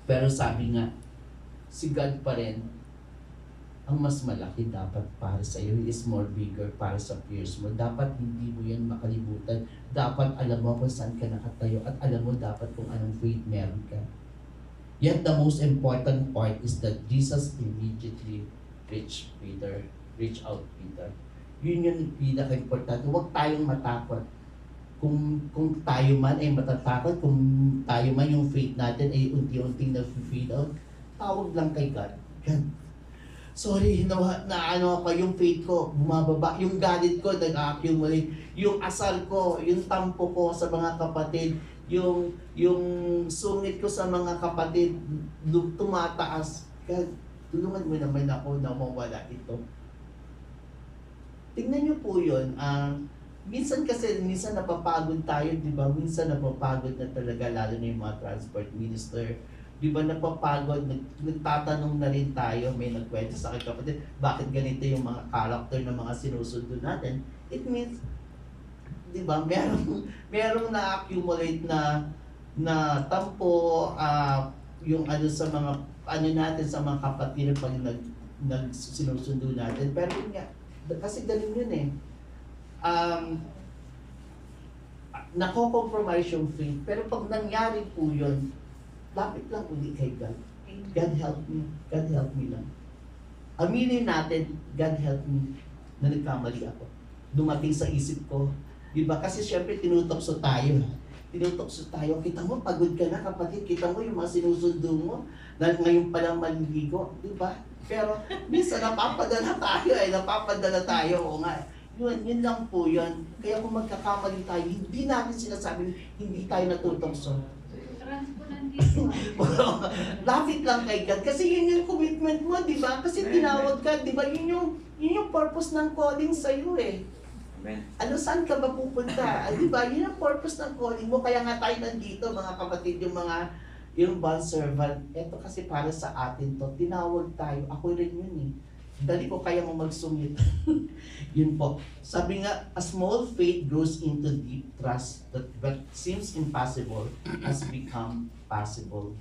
Pero sabi nga, si God pa rin, ang mas malaki dapat para sa iyo. He is more bigger para sa fears mo. Dapat hindi mo yan makalimutan. Dapat alam mo kung saan ka nakatayo at alam mo dapat kung anong faith meron ka. Yet the most important part is that Jesus immediately reached out Peter. Yun yung pinaka-importante. Huwag tayong matakot. Kung tayo man ay matatakot, kung tayo man yung faith natin ay unti-unting na-fade out, tawag lang kay God. God, sorry, na ano ako, yung faith ko, bumababa. Yung galit ko, nag-accumulate. Yung asal ko, yung tampo ko sa mga kapatid, yung sungit ko sa mga kapatid, tumataas. God, tulungan mo naman ako na mawala ito. Tingnan niyo po yun. Minsan napapagod tayo, di ba? Minsan napapagod na talaga, lalo na yung mga transport minister. Di ba napapagod, nagtatanong na rin tayo, may nagkwento sa akin kapatid, bakit ganito yung mga character ng mga sinusundo natin? It means, di ba, merong na-accumulate na tampo, yung ano sa mga, ano natin sa mga kapatid pag sinusundo natin. Pero yun nga, kasi ganun yun eh. Nako-compromise yung faith, pero pag nangyari po yun, lapit lang uli kay God. God help me. God help me lang. Aminin natin, God help me na nagkamali ako. Dumating sa isip ko. Diba? Kasi syempre tinutokso tayo. Tinutokso tayo. Kita mo, pagod ka na kapatid. Kita mo yung mga sinusundo mo. Dahil ngayon pa lang maliligo. Diba? Pero minsan napapadala tayo. Oo nga. Yun lang po yun. Kaya kung magkakamali tayo, hindi natin sinasabing hindi tayo natutokso. Lapit lang kay God. Kasi yun yung commitment mo, di ba? Kasi tinawag ka, di ba? Yun yung purpose ng calling sa'yo eh. Amen. Ano, saan ka ba pupunta? Di ba? Yun ang purpose ng calling mo. Kaya nga tayo nandito, mga kapatid, yung bond servant. Ito kasi para sa atin to. Tinawag tayo. Ako rin yun eh. Dali ko kaya mo magsumit. Yun po. Sabi nga, a small faith grows into deep trust that what seems impossible has become possible.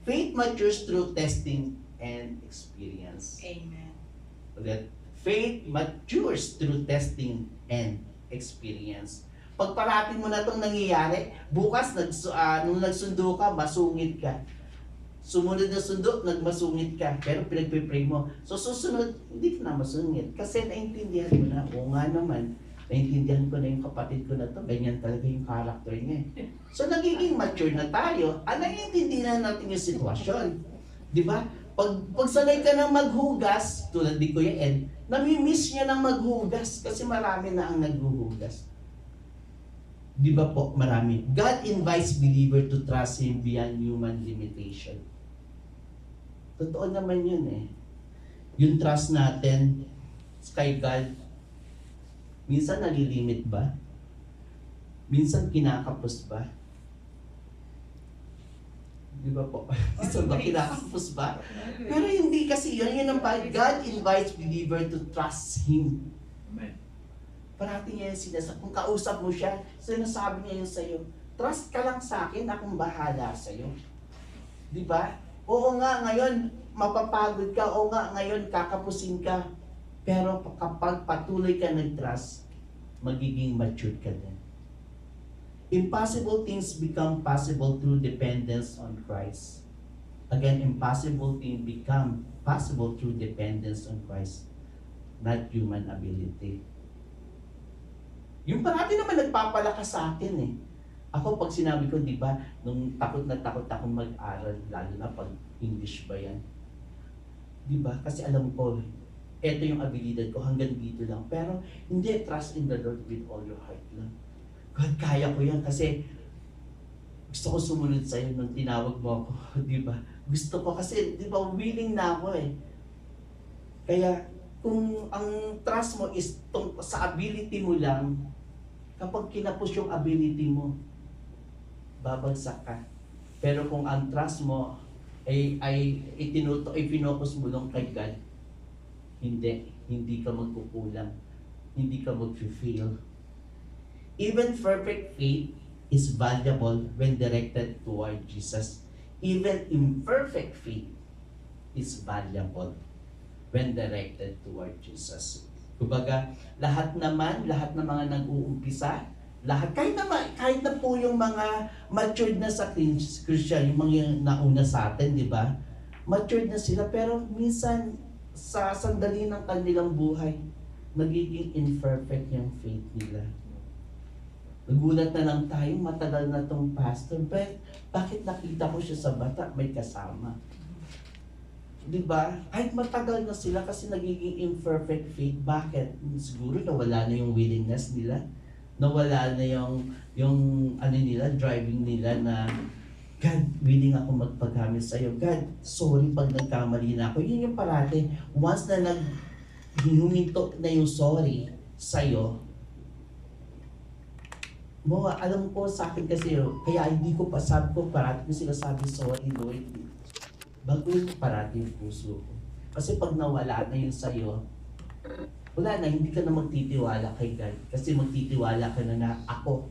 Faith matures through testing and experience. Amen. Ulit. Faith matures through testing and experience. Pag parating mo na itong nangyayari, bukas nung nagsundo ka, masungit ka. Sumunod na sundo, nagmasungit ka, pero pinagpipray mo. So susunod, hindi ka na masungit. Kasi naintindihan mo na, o nga naman, naintindihan ko na yung kapatid ko na to, ganyan talaga yung character niya. So nagiging mature na tayo, naiintindihan natin yung sitwasyon. Di ba? Pag sanay ka na maghugas, tulad ni Kuya Ed, nami-miss niya ng maghugas kasi marami na ang naghuhugas. Di ba po, marami. God invites believer to trust Him beyond human limitation. Totoo naman yun eh. Yung trust natin kay God, minsan nalilimit ba? Minsan kinakapos ba? Di ba po? Minsan ba kinakapos ba? Pero hindi kasi yun ang God invites believer to trust Him. Amen. Parati niya yung sinasabi. Kung kausap mo siya, sinasabi niya yun sa'yo, trust ka lang sa akin, akong bahala sa'yo. Di ba? Oo nga, ngayon mapapagod ka. Oo nga, ngayon kakapusin ka. Pero kapag patuloy ka nag-trust, magiging matured ka din. Impossible things become possible through dependence on Christ. Again, impossible things become possible through dependence on Christ, not human ability. Yung parati naman nagpapalakas sa akin eh. Ako pag sinabi ko, di ba, nung takot na takot akong mag-aral, lalo na pag English ba yan. Di ba? Kasi alam ko, eto yung abilidad ko, hanggang dito lang. Pero hindi, trust in the Lord with all your heart lang. God, kaya ko yan kasi gusto ko sumunod sa'yo nung tinawag mo ako, di ba? Gusto ko kasi, di ba, willing na ako eh. Kaya, kung ang trust mo is sa ability mo lang, kapag kinapos yung ability mo, babagsak ka. Pero kung ang trust mo ay pinocus mo lang kay God, hindi ka magkukulang, hindi ka mag-feel. Even perfect faith is valuable when directed toward Jesus. Even imperfect faith is valuable when directed toward Jesus. Kumbaga, lahat ng mga nag-uumpisa, kahit na po yung mga matured na sa Christian, yung mga nauna sa atin, di ba? Matured na sila, pero minsan sa sandali ng kanilang buhay, nagiging imperfect yung faith nila. Nagulat na lang tayo, matagal na tong pastor, bakit nakita ko siya sa bata, may kasama? Diba? Kahit matagal na sila kasi nagiging imperfect faith. Bakit? Siguro nawala na yung willingness nila. Nawala na yung ano nila, driving nila na God, willing ako magpagamit sa'yo. God, sorry pag nagkamali na ako. Yun yung parati. Once na huminto na yung sorry sa'yo, alam ko sa akin kasi, kaya hindi ko pasabi ko, parati ko sila sabi, sorry Lord. Baguhin mo parati yung puso ko. Kasi pag nawala na yun sa'yo, wala na, hindi ka na magtitiwala kay God. Kasi magtitiwala ka na ako,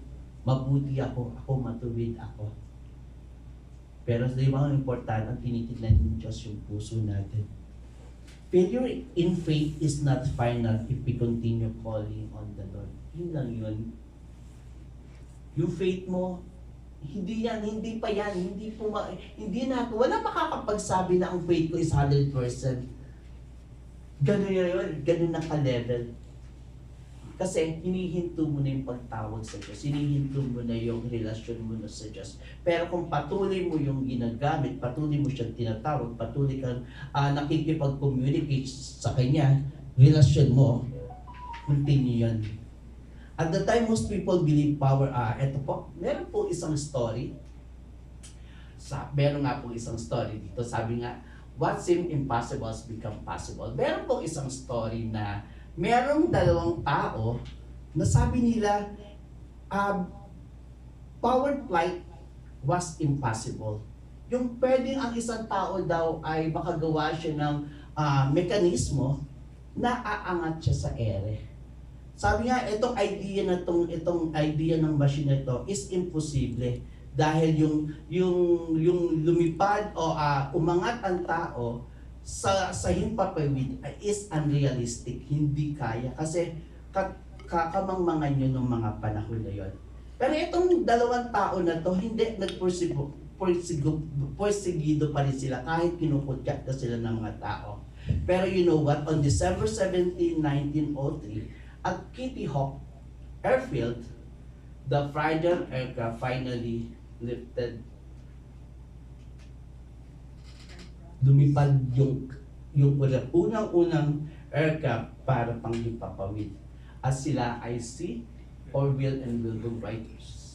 mabuti ako matuwid ako. Pero di ba ang importante, ang tinitignan ng Diyos yung puso natin. Failure in faith is not final if we continue calling on the Lord. Yun lang yun. Yung faith mo, hindi wala makakapagsabi na ang faith ko is 100%. Ganun yun, ganun na ka-level. Kasi hinihinto mo na yung pagtawag sa Diyos, hinihinto mo na yung relasyon mo na sa Diyos. Pero kung patuloy mo yung ginagamit, patuloy mo siyang tinatawag, patuloy kang nakikipag-communicate sa Kanya, relasyon mo, continue yan. At the time most people believe power, eto po, meron po isang story. Meron nga po isang story dito. Sabi nga, what seemed impossible has become possible. Meron po isang story na merong dalawang tao na sabi nila, powered flight was impossible. Yung pwedeng ang isang tao daw ay makagawa siya ng mekanismo na aangat siya sa ere. Sabi nga, itong idea ng machine na ito is imposible dahil yung lumipad o umangat ang tao sa himpapawid is unrealistic, hindi kaya kasi kakamangmangan yun ng mga panahon na yun. Pero itong dalawang tao na to, hindi nagporsigido pa rin sila kahit kinukutyak na sila ng mga tao. Pero you know what, on December 17, 1903, at Kitty Hawk Airfield, the fighter aircraft finally lifted. Lumipad yung unang-unang aircraft para panghimpapawid. At sila ay si Orville and Wilbur Wright.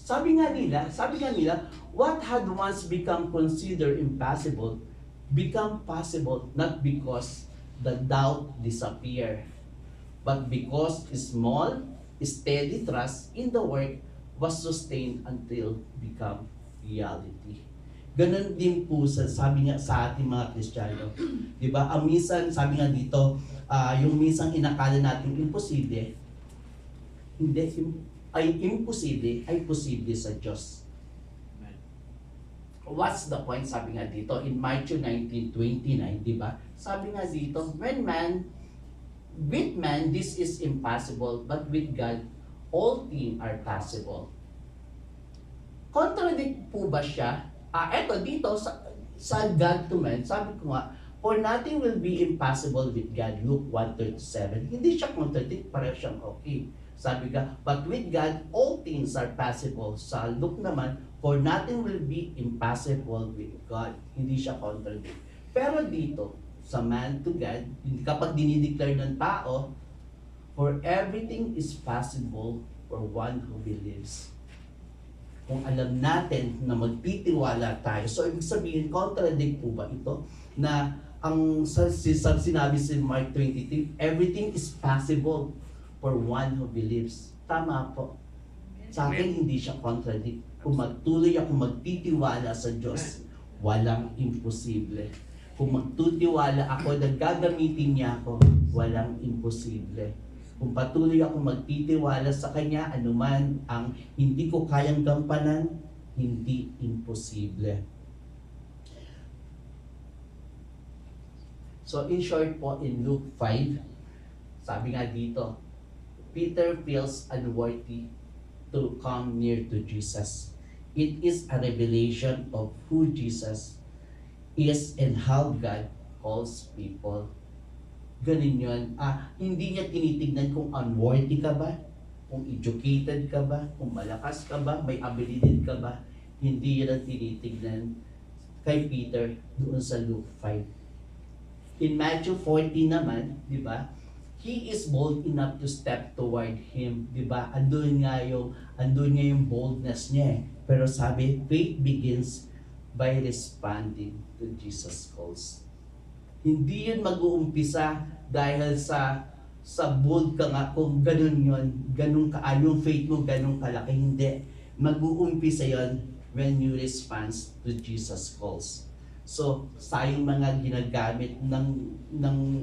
Sabi nga nila, what had once become considered impossible become possible not because the doubt disappeared, but because small, steady trust in the work was sustained until become reality. Ganun din po sabi nga sa ating mga Kristiyano. Di ba? Ang minsan, sabi nga dito, yung minsan inakala natin imposible, imposible ay posible sa Diyos. What's the point? Sabi nga dito, in Matthew 19:29, di ba? Sabi nga dito, with man, this is impossible, but with God, all things are possible. Contradict po ba siya? Eto dito, sa God to man, sabi ko nga, for nothing will be impossible with God, Luke 1:37. Hindi siya contradict, pareho siyang okay. Sabi ka, but with God, all things are possible. Sa Luke naman, for nothing will be impossible with God. Hindi siya contradict. Pero dito, sa man to God, kapag dinideclare ng tao, for everything is possible for one who believes. Kung alam natin na magtitiwala tayo, so ibig sabihin, contradict po ba ito? Na ang sinabi si Mark 23, everything is possible for one who believes. Tama po. Sa akin, hindi siya contradict. Kung magtuloy ako magtitiwala sa Diyos, walang imposible. Kung magtutiwala ako na gagamitin niya ako, walang imposible. Kung patuloy ako magtitiwala sa Kanya, anuman ang hindi ko kayang gampanan, hindi imposible. So in short po, in Luke 5, sabi nga dito, Peter feels unworthy to come near to Jesus. It is a revelation of who Jesus is and how God calls people. Ganun yun. Hindi niya tinitignan kung unworthy ka ba, kung educated ka ba, kung malakas ka ba, may ability ka ba. Hindi yan ang tinitignan kay Peter doon sa Luke 5. In Matthew 14 naman, di ba, he is bold enough to step toward him, di ba? Andun nga yung boldness niya eh. Pero sabi, faith begins by responding to Jesus' calls. Hindi yun mag-uumpisa dahil sa bold ka nga, kung ganun yun, ganun ka, yung faith mo ganun kalaki, hindi. Mag-uumpisa yun when you respond to Jesus' calls. So, tayong mga ginagamit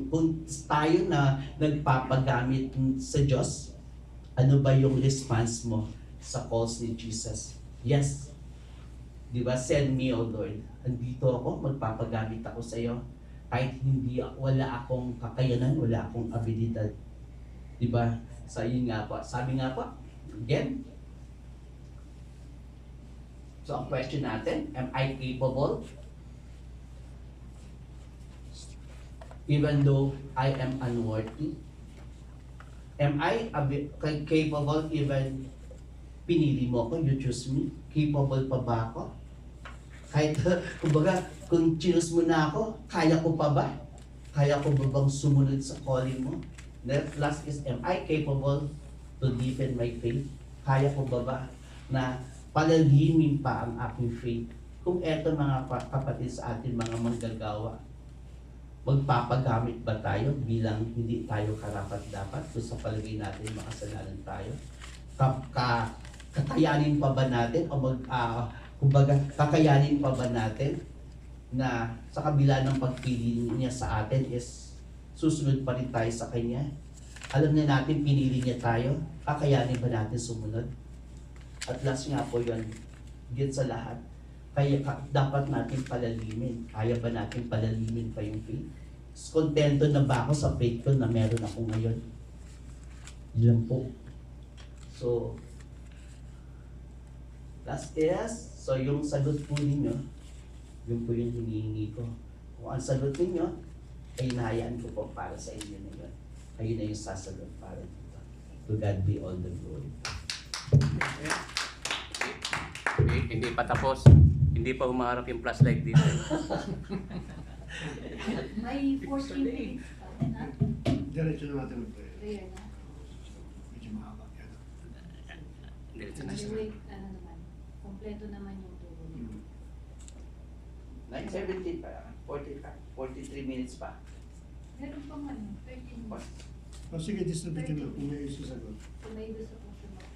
kung tayo na nagpapagamit sa Diyos, ano ba yung response mo sa calls ni Jesus? Yes. Di ba? Send me, O Lord. Andito ako, magpapagamit ako sa iyo. Kahit wala akong kakayanan, wala akong abilidad. Di ba? So, yun nga po. Sabi nga po, again, so ang question natin, am I capable? Even though I am unworthy? Am I capable even pinili mo ako, you choose me? Capable pa ba ako? Kahit, kumbaga, kung choose mo na ako, kaya ko pa ba? Kaya ko ba bang sumunod sa calling mo? The last is, am I capable to deepen my faith? Kaya ko ba na palalimin pa ang aking faith? Kung eto mga kapatid sa atin, mga manggagawa, magpapagamit ba tayo bilang hindi tayo karapat-dapat kung sa palagay natin makasalanan tayo? Kakayanin pa ba natin o kumbaga kakayanin pa ba natin na sa kabila ng pagpili niya sa atin is susunod pa rin tayo sa Kanya? Alam na natin pinili niya tayo, kakayanin ba natin sumunod? At last nga po yun, higit sa lahat, kaya dapat natin palalimin. Kaya ba natin palalimin pa yung faith? Kontento na ba ako sa faith ko na meron ako ngayon? Yun po. So, last is, so yung sagot po ninyo, yun po yung hinihingi ko. Kung ang sagot ninyo, ay hinahayaan ko po para sa inyo na yun. Kayo na yung sasagot para dito. To God be all the glory. Hindi pa tapos. Hindi pa humaharap yung flashlight dito. May 14 minutes pa. Diretso na natin mag-pray. Prayer na. Medyo mahaba yan. Diretso na siya. Anyway, ano naman, kompleto naman yung turo niyo. 9:17 pa, 43 minutes pa. Meron pa man, 13 minutes. Sige, distributin na kung may isasagot. Kung may gusto po siya mag-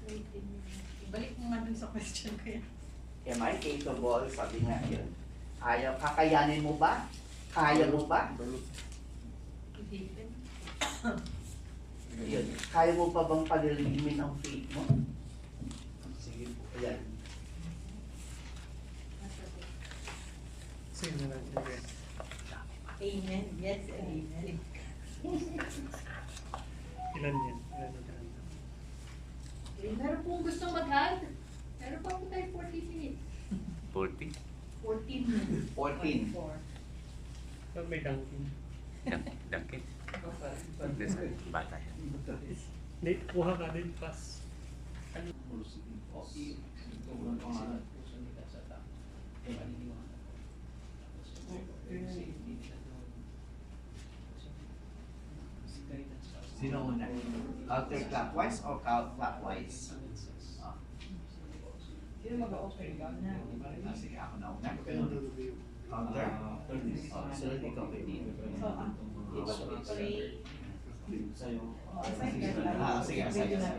13 minutes. Ibalik mo nga dun sa question ko yan. Am I capable? Sabi nga yun. Kakayanin mo ba? Kaya mo ba? David? Yun. Kaya mo pa bang palilimin ang faith mo? Sige po. Ayan. Sige na natin. Amen. Yes, amen. Ilan yan? Meron pong gusto mag-add? Meron pa po tayo 40 minutes. 40? 14 minutes. 14. 4. May dunking. Dangkit. Bata. Hindi, kuha ka din pas. Sino una? Counterclockwise o clockwise? Sino mag-open na? Sige, ako na una. Depende na yung Counter? Sunod ikaw kay Dino. So, ipag-pray. Sa'yo. Assign ka. Sige, assign ka.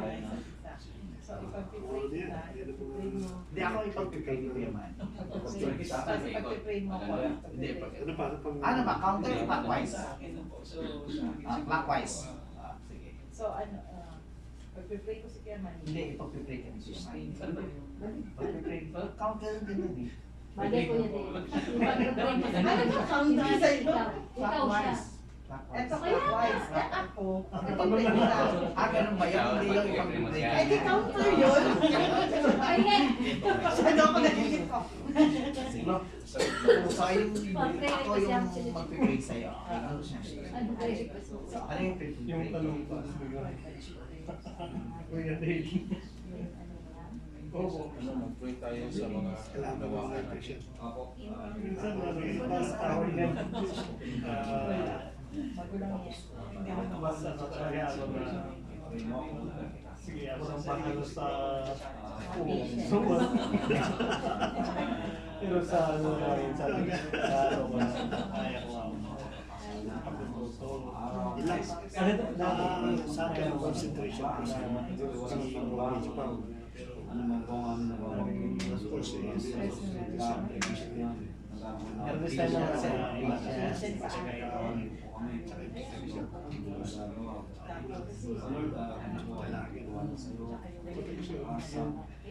So, ipag-pray ka. Pray mo. Hindi ako ipag-pray ni Kuya Man. Tapos ipag-pray mo ako. Hindi, ano pa? ano ba? Counterclockwise? Clockwise. Sige. So, ano, pag-pray ko si Kuya Manny. Hindi, ipag-pray ka ni Kuya Man. Pag-pray. Counter din yun eh. Mali ko yun eh. Ano ka counter sa iyo? Ikaw siya. Ito clockwise. Ako. Pag-pray ka. Ganun ba yun? Hindi yung ipag-pray ka. Eh, di counter yun. Ay, eh. Ano ako nagiging ko? Sige. So, yung ako yung mag-pray sa'yo. Ano siya? Ano kayo? Ano yung pray? Yung tanong ko. Kuya Dave. Oo. Mag-pray tayo sa mga Kailangan mo nawakan mga natin. patient. Ako. Minsan, parang tawag yan. Magulang yan. Basta kaya ako na sige, ako nang panalo sa suwan. Pero sa ano nga rin, sa ano ko na, kaya ko ako. Sa akin ang concentration ko sa medyo pa. Of course, Pero this time naman sa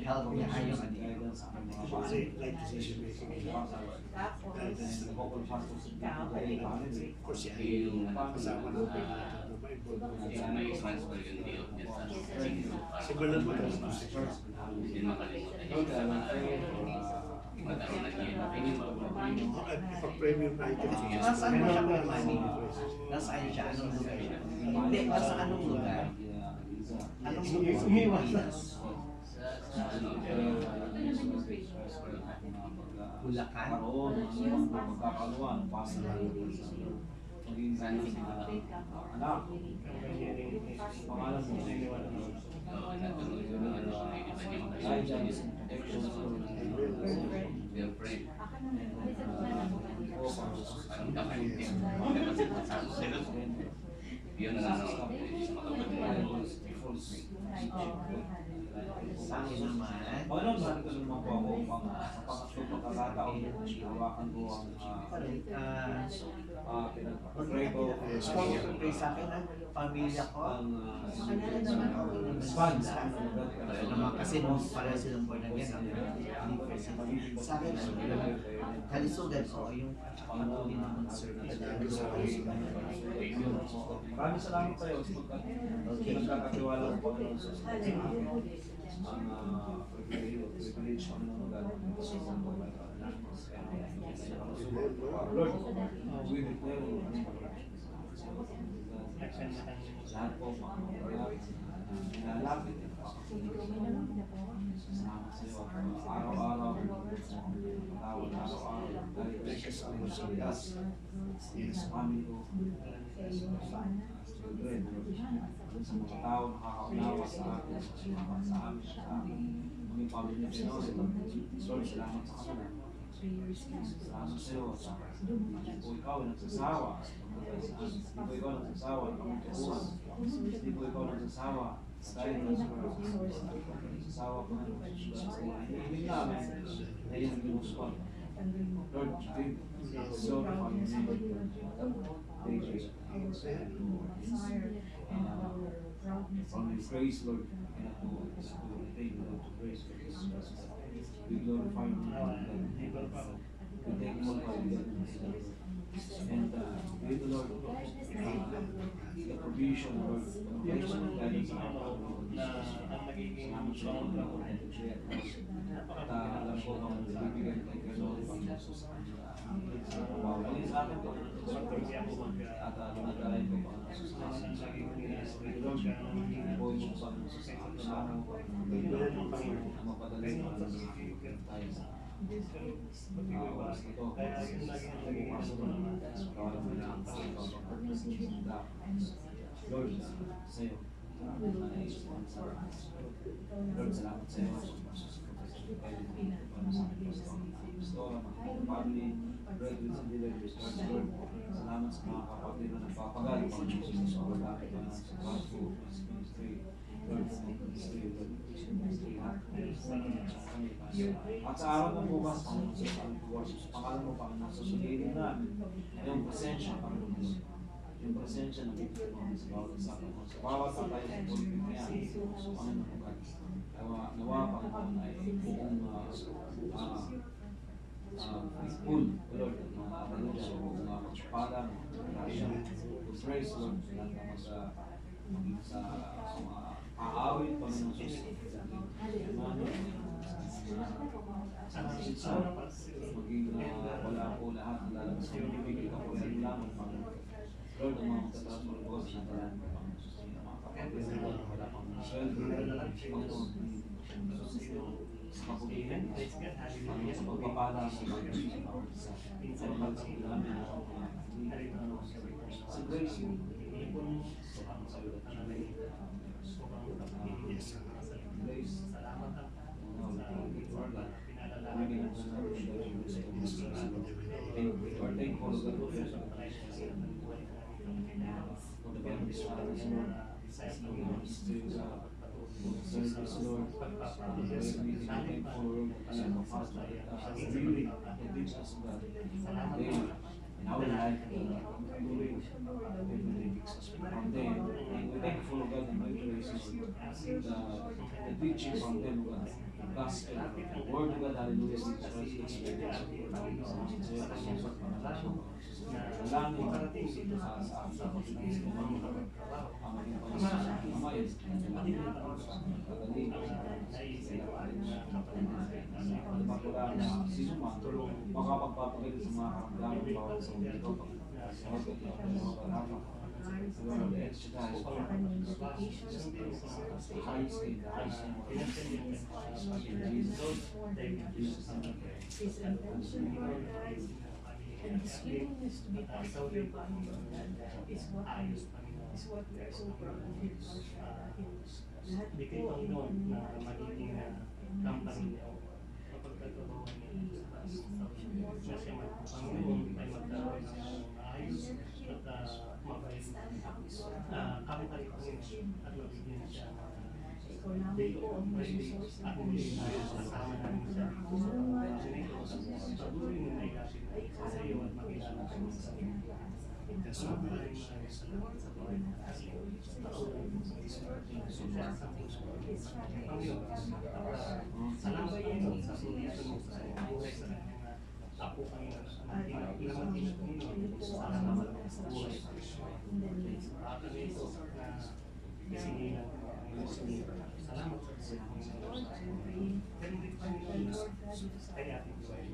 help niya ayong adiyo sa akin mga bata. kasi like decision making. Of course, yan. Kasama na May transfer yung deal niya sa simulan mo na. Hindi makalimutan yung kasama natin. Magkaroon na niya. Ipag-premium item. Nasaan mo siya Kuya Manny? Nasaan siya? Anong lugar siya? Hindi, nasa anong lugar? Anong lugar? Umiwas. Bulacan? Sa akin naman, pag-pray sa akin ang pamilya ko. Naman kasi nung pala silang born again, sa akin, kalisugan ko yung patuloy na mag-service. Maraming salamat tayo sa nagkakatiwala ng Panginoon sa privilege kami ng magagawa sa Lord, we declare lahat po lalapit salamat sa iyo araw-araw tawag araw-araw dahil sa family ko sa mga tao nakakaunawa sa akin sa amin sa aming pamilya Lord, salamat sa kanila. Salamat sa iyo sa hindi po ikaw ay nagsasawa hindi po ikaw nagsasawa ng aming tukuhan hindi po ikaw nagsasawa dahil nagsasawa ko na sa hinihiling namin na yun ang ginustuhan. Lord, thank you so much thank you from your praise, Lord, and to thank you, Lord, to praise for this message. We glorify you, Lord, we thank you, Lord, and pray the Lord, the provision, Lord, the protection, guidance, and our Lord, nagiging Salamat sa strong mga ako. at alam ko kung bibigyan kay Lord ng Jesus sa pagwawali sa akin ko. At dinadalay ko pa ang susunod sa akin. Lord, po yung Panginoon sa akin sa akin. Ang mapadali sa akin tayo sa oras na to. Kaya yun lagi ang naging Bukas ano to. naman. Kawala mo na ang Lord, sa iyo. Lord, salamat sa iyo. Pastora, mga family, brothers and sisters, Lord, salamat sa mga kapatid na nagpapagal, mga Jesus, sa oras na sa gospel, ministry, Lord, sa ministry, Lord, ministry, at sa araw ng bukas, Panginoon, sa worship, sa pangalan mo, Panginoon, susulitin na yung presensya, Panginoon, yung presensya ng bibig mo sa bawat isa, Panginoon, sa bawat tayo sa bulipin na yan, Panginoon, nawa, Panginoon, ay buong full, Lord, hallelujah, buong pagpapalang, grasya, praise, Lord, lahat naman sa mga aawit, Panginoon, maging wala po lahat ng lalabas ng bibig ka po yan lamang, Panginoon. Lord, ang mga magtataas mo rin sa talan ko, Panginoon, sustain ang mga kapatid na wala pang sweldo, Panginoon, sa kapulihan, Panginoon, sa pagpapala sa mga sa mga namin, sa grace mo, sa iyo, grace, in our life, from them, and we're thankful, God, and we praise you, the teaching from them, God, the gospel, the word of God, hallelujah, is experience of your life, dalangin sa pagkakis ng mga aming panginoon, magmula na sino man, makapagpapagalit sa mga karamdaman bawat sa mundo, the exercise of the highest state, the highest His intention for our lives and His willingness to be part of your body is what we are so proud of Him. Lahat Bigay po Panginoon na magiging company o kapagkaturuan niya sa na siya Panginoon ay magkaroon ng maayos at mabait kamukay Panginoon at mabigyan siya ikaw namin po ang resource na kasama namin siya patuloy mo na ilasin sa iyo at makilala ka sa iyo. Maraming salamat sa salamat Panginoon sa solusyon mo sa buhay sa kanyang apo Panginoon. Salamat sa buhay sa at ito na isingilan ko ang salamat sa Panginoon. Ganun din Panginoon kay ating buhay.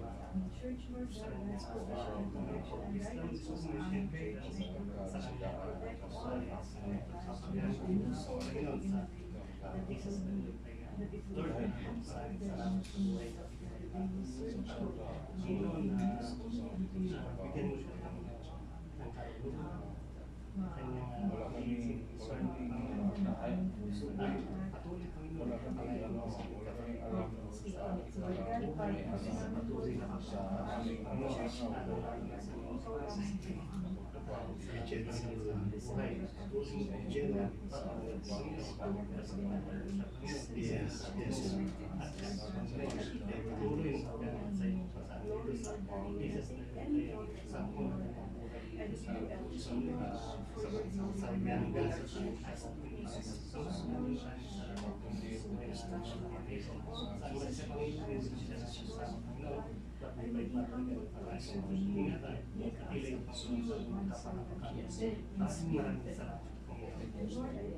Church Lord God, let's go and direction and guidance to sa aming church. Sa kanya Lord, salamat sa buhay. Panginoon, bigyan mo siya ng karunungan, kanyang pag-iisip, patuloy Panginoon ang pangalaman mo sa patuloy na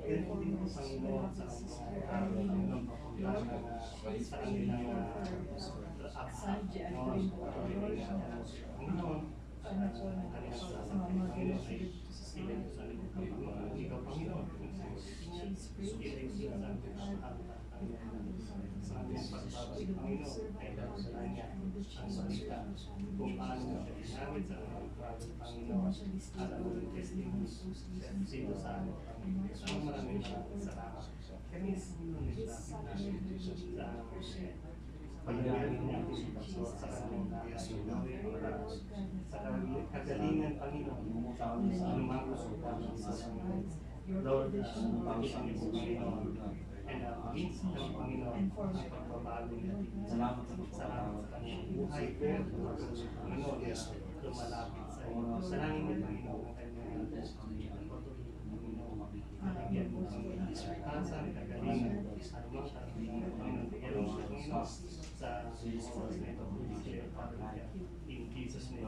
Ganun din po Panginoon sa papunta sa kanilang Sadya at rin po ang Lord na Panginoon, ano po na sa mga ganun sa ikaw Panginoon, she's praying sa ating pagbabalik Panginoon, ay dahil sa kanya ang salita kung paano mo siya ginamit sa mga travel Panginoon at ang mga testimonies dito sa amin Panginoon. Ang maraming salamat. Kami Panginoon sa pagdalangin natin sa kanyang sa kagalingan Panginoon sa anumang resulta sa Panginoon. Lord, pakita niyo po Panginoon and minsan ng Panginoon ang pagbabago natin. Salamat sa kanyang buhay po. Panginoon, lumalapit sa iyo. Salangin niyo Panginoon ang kanyang patuloy Panginoon. Bigyan mo ang dispertansa, kagalingan, at mga Panginoon, bigyan mo siya Panginoon sa oras na ito. Declare, Father, in Jesus' name.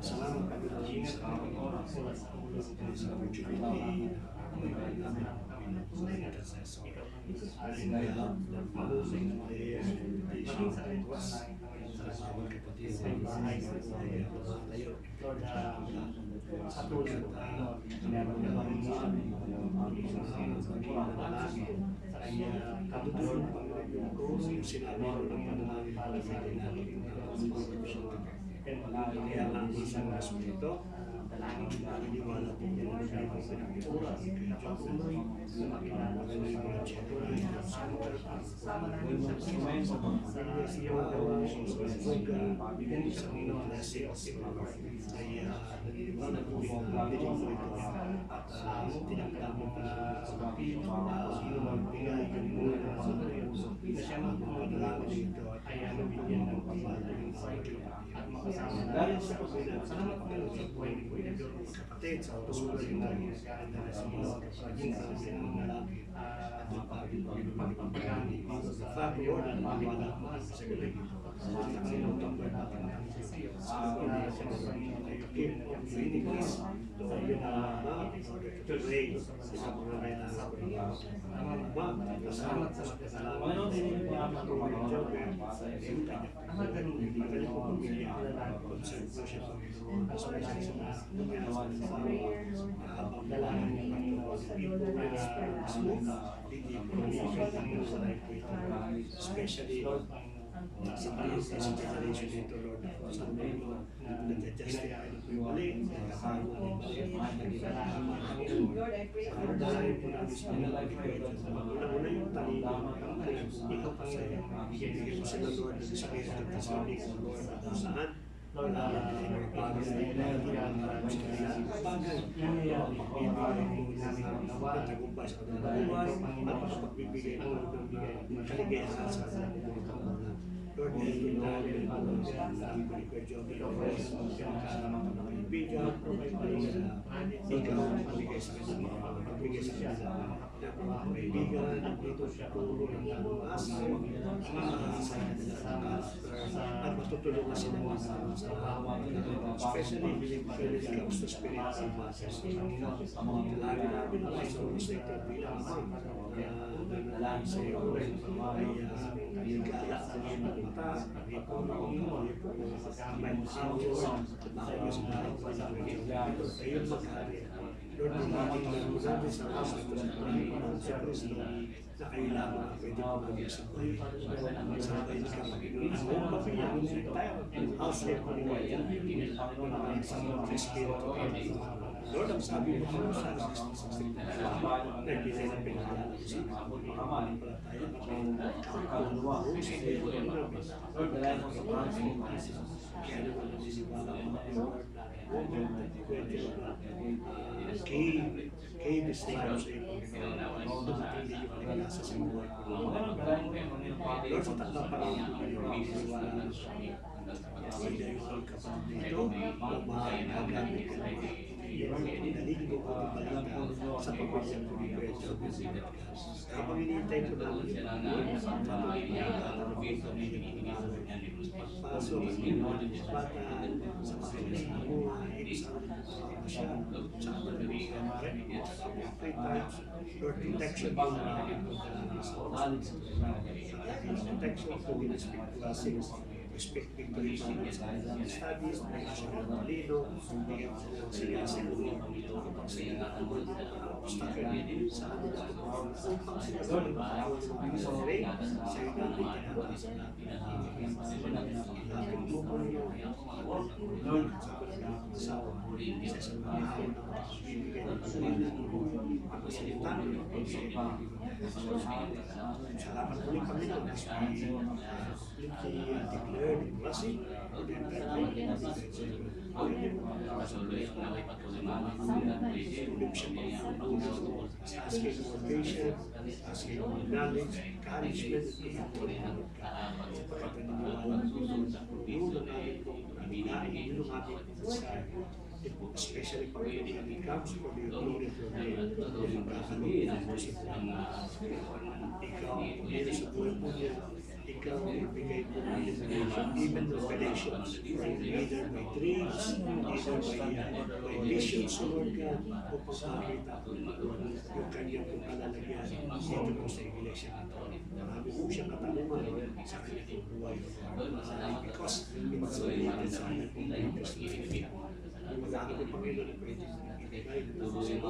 Salamat Panginoon. Ingat Panginoon mula sa ulo ng Panginoon. Ikaw ang mahusay na maging sa akin Lord, sa tulong po Panginoon, ginagawa mo sa amin sa kanya kapatid Panginoon yung sinabi ng Panginoon para sa akin and kaya ang isang aspect dalangin na iniwala po niya na siya ang oras na patuloy na makilala sa mga patuloy na sama namin sa Panginoon sa iyong gawa bigyan niyo sa Panginoon na siya ay naniniwala po at tinangkad mo sa kapit sino magbigay kanina na siya magpapalala dito ay mabigyan ng pagbalang sa at makasama namin sa Panginoon. Salamat Panginoon sa buhay ni Kuya Jones kapatid sa tulong yung naging na sa Panginoon maging sa pagpapagamit dito sa Fabio at pagpapagamit sa Panginoon pagpapagamit sa iyo na siya sa Panginoon ay pagpapagin ng Phoenix sa iyo na tuloy sa mga kailangan salamat sa magkasalamat ang ganun din magaling po pumili ang lalaki concern po siya Panginoon as well as sa dalangin niya Panginoon hindi po Panginoon sa life po ito especially sa generation nito Lord sa Panginoon na nag-adjust po yung mali nagkakaroon Lord, I pray for dalangin po namin sa una yung talino ikaw pa sa iyo bigyan mo sila Lord ng Espiritu at kasabi ko Lord kung saan Lord, bagay na ginagawa sa kanila bagay nangyayari ibigay namin nawa tagumpay sa kanilang buhay at makapagbibigay mo ng kaligayahan sa kanilang Lord, ngayon namin ang pagkakas ng Kuya Job ikaw po ang mga kaibigan ikaw ang magbigay sa kanila magbigay sa kanila mga kaibigan dito sa puro ng lumas sa kanila at matutulungan sila sa especially when it comes to spiritual matters lagi namin ang sa oras na ito bilang nalangin sa iyo ay higala sa mga mata ito na Panginoon may maayos at maayos na ayun magkari Lord, namin namin sa oras na ito sa Panginoon sa Kristo na kailangan na pwede po maging sa buhay sa tayo sa Panginoon ang buong papiyan and house of Panginoon sa mga Espiritu Lord, ang sabi mo kung saan sa 66 nagbigay na pinakilala ko sa mga tayo ang kaluluwa ko sa iyo Lord, dalayan mo sa Panginoon kaya naman naniniwala ko na Lord kay Bisaya sa iyo Panginoon dumating din yung paglasa sa buhay ko Lord, sa takdang parang naniniwala na siya hindi yung kapatid dito na mahagamit ka nalilig ko ang balita sa pamilya ko ni Kuya Job. Habang hinihintay ko namin yung mga patuloy na tatanungin kami ng mga pagpasok ng mga bata sa mga ako, ibig siya sa patuloy na free times, Lord, protection po namin sa knowledge, protection po din speak blessings, respect victory sa studies, mga Malino, bigyan ko ng siya sa ulo, kapag siya obstacle sa kanila upang sila sa mga sa rin, sa iyo namin kinabasa natin natin po po Lord, sa pagkakasawa sa mga bibigay ng pagkakas pagkasalita salamat po ng Panginoon as we completely declare the blessing for the entire asking for patience, asking for knowledge, encouragement, especially when it comes from the glory of ikaw ibigay mo even revelations, either by dreams, either by visions, Lord God, upang makita yung kanyang kalalagyan dito po sa iglesia na ito. Marami po siyang katanungan sa kanyang buhay. Because it's related sa kanyang buhay. Magkakaroon ng Panginoon na pwede ibigay na sa iyo.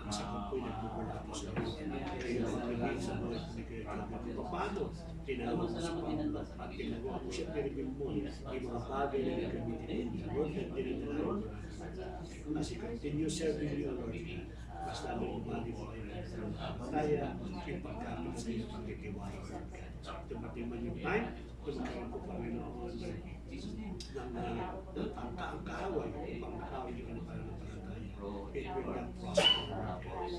Ang sagot po'y nagmumula po sa iyo. Kayo ang pagiging sa mga pinigay. Paano? Tinawag mo sa Panginoon at tinawag mo siya pinigay mo yung mga bagay na gamitin mo. Lord, dinadalaw mo na. As you continue serving you, Lord, mas lalo umali mo kayo. Kaya yung pagkakit sa iyo pagkitiwala. Dumating man yung time, dumakaroon po Panginoon ng kaaway, upang nakawin yung pananampalataya. It will not prosper.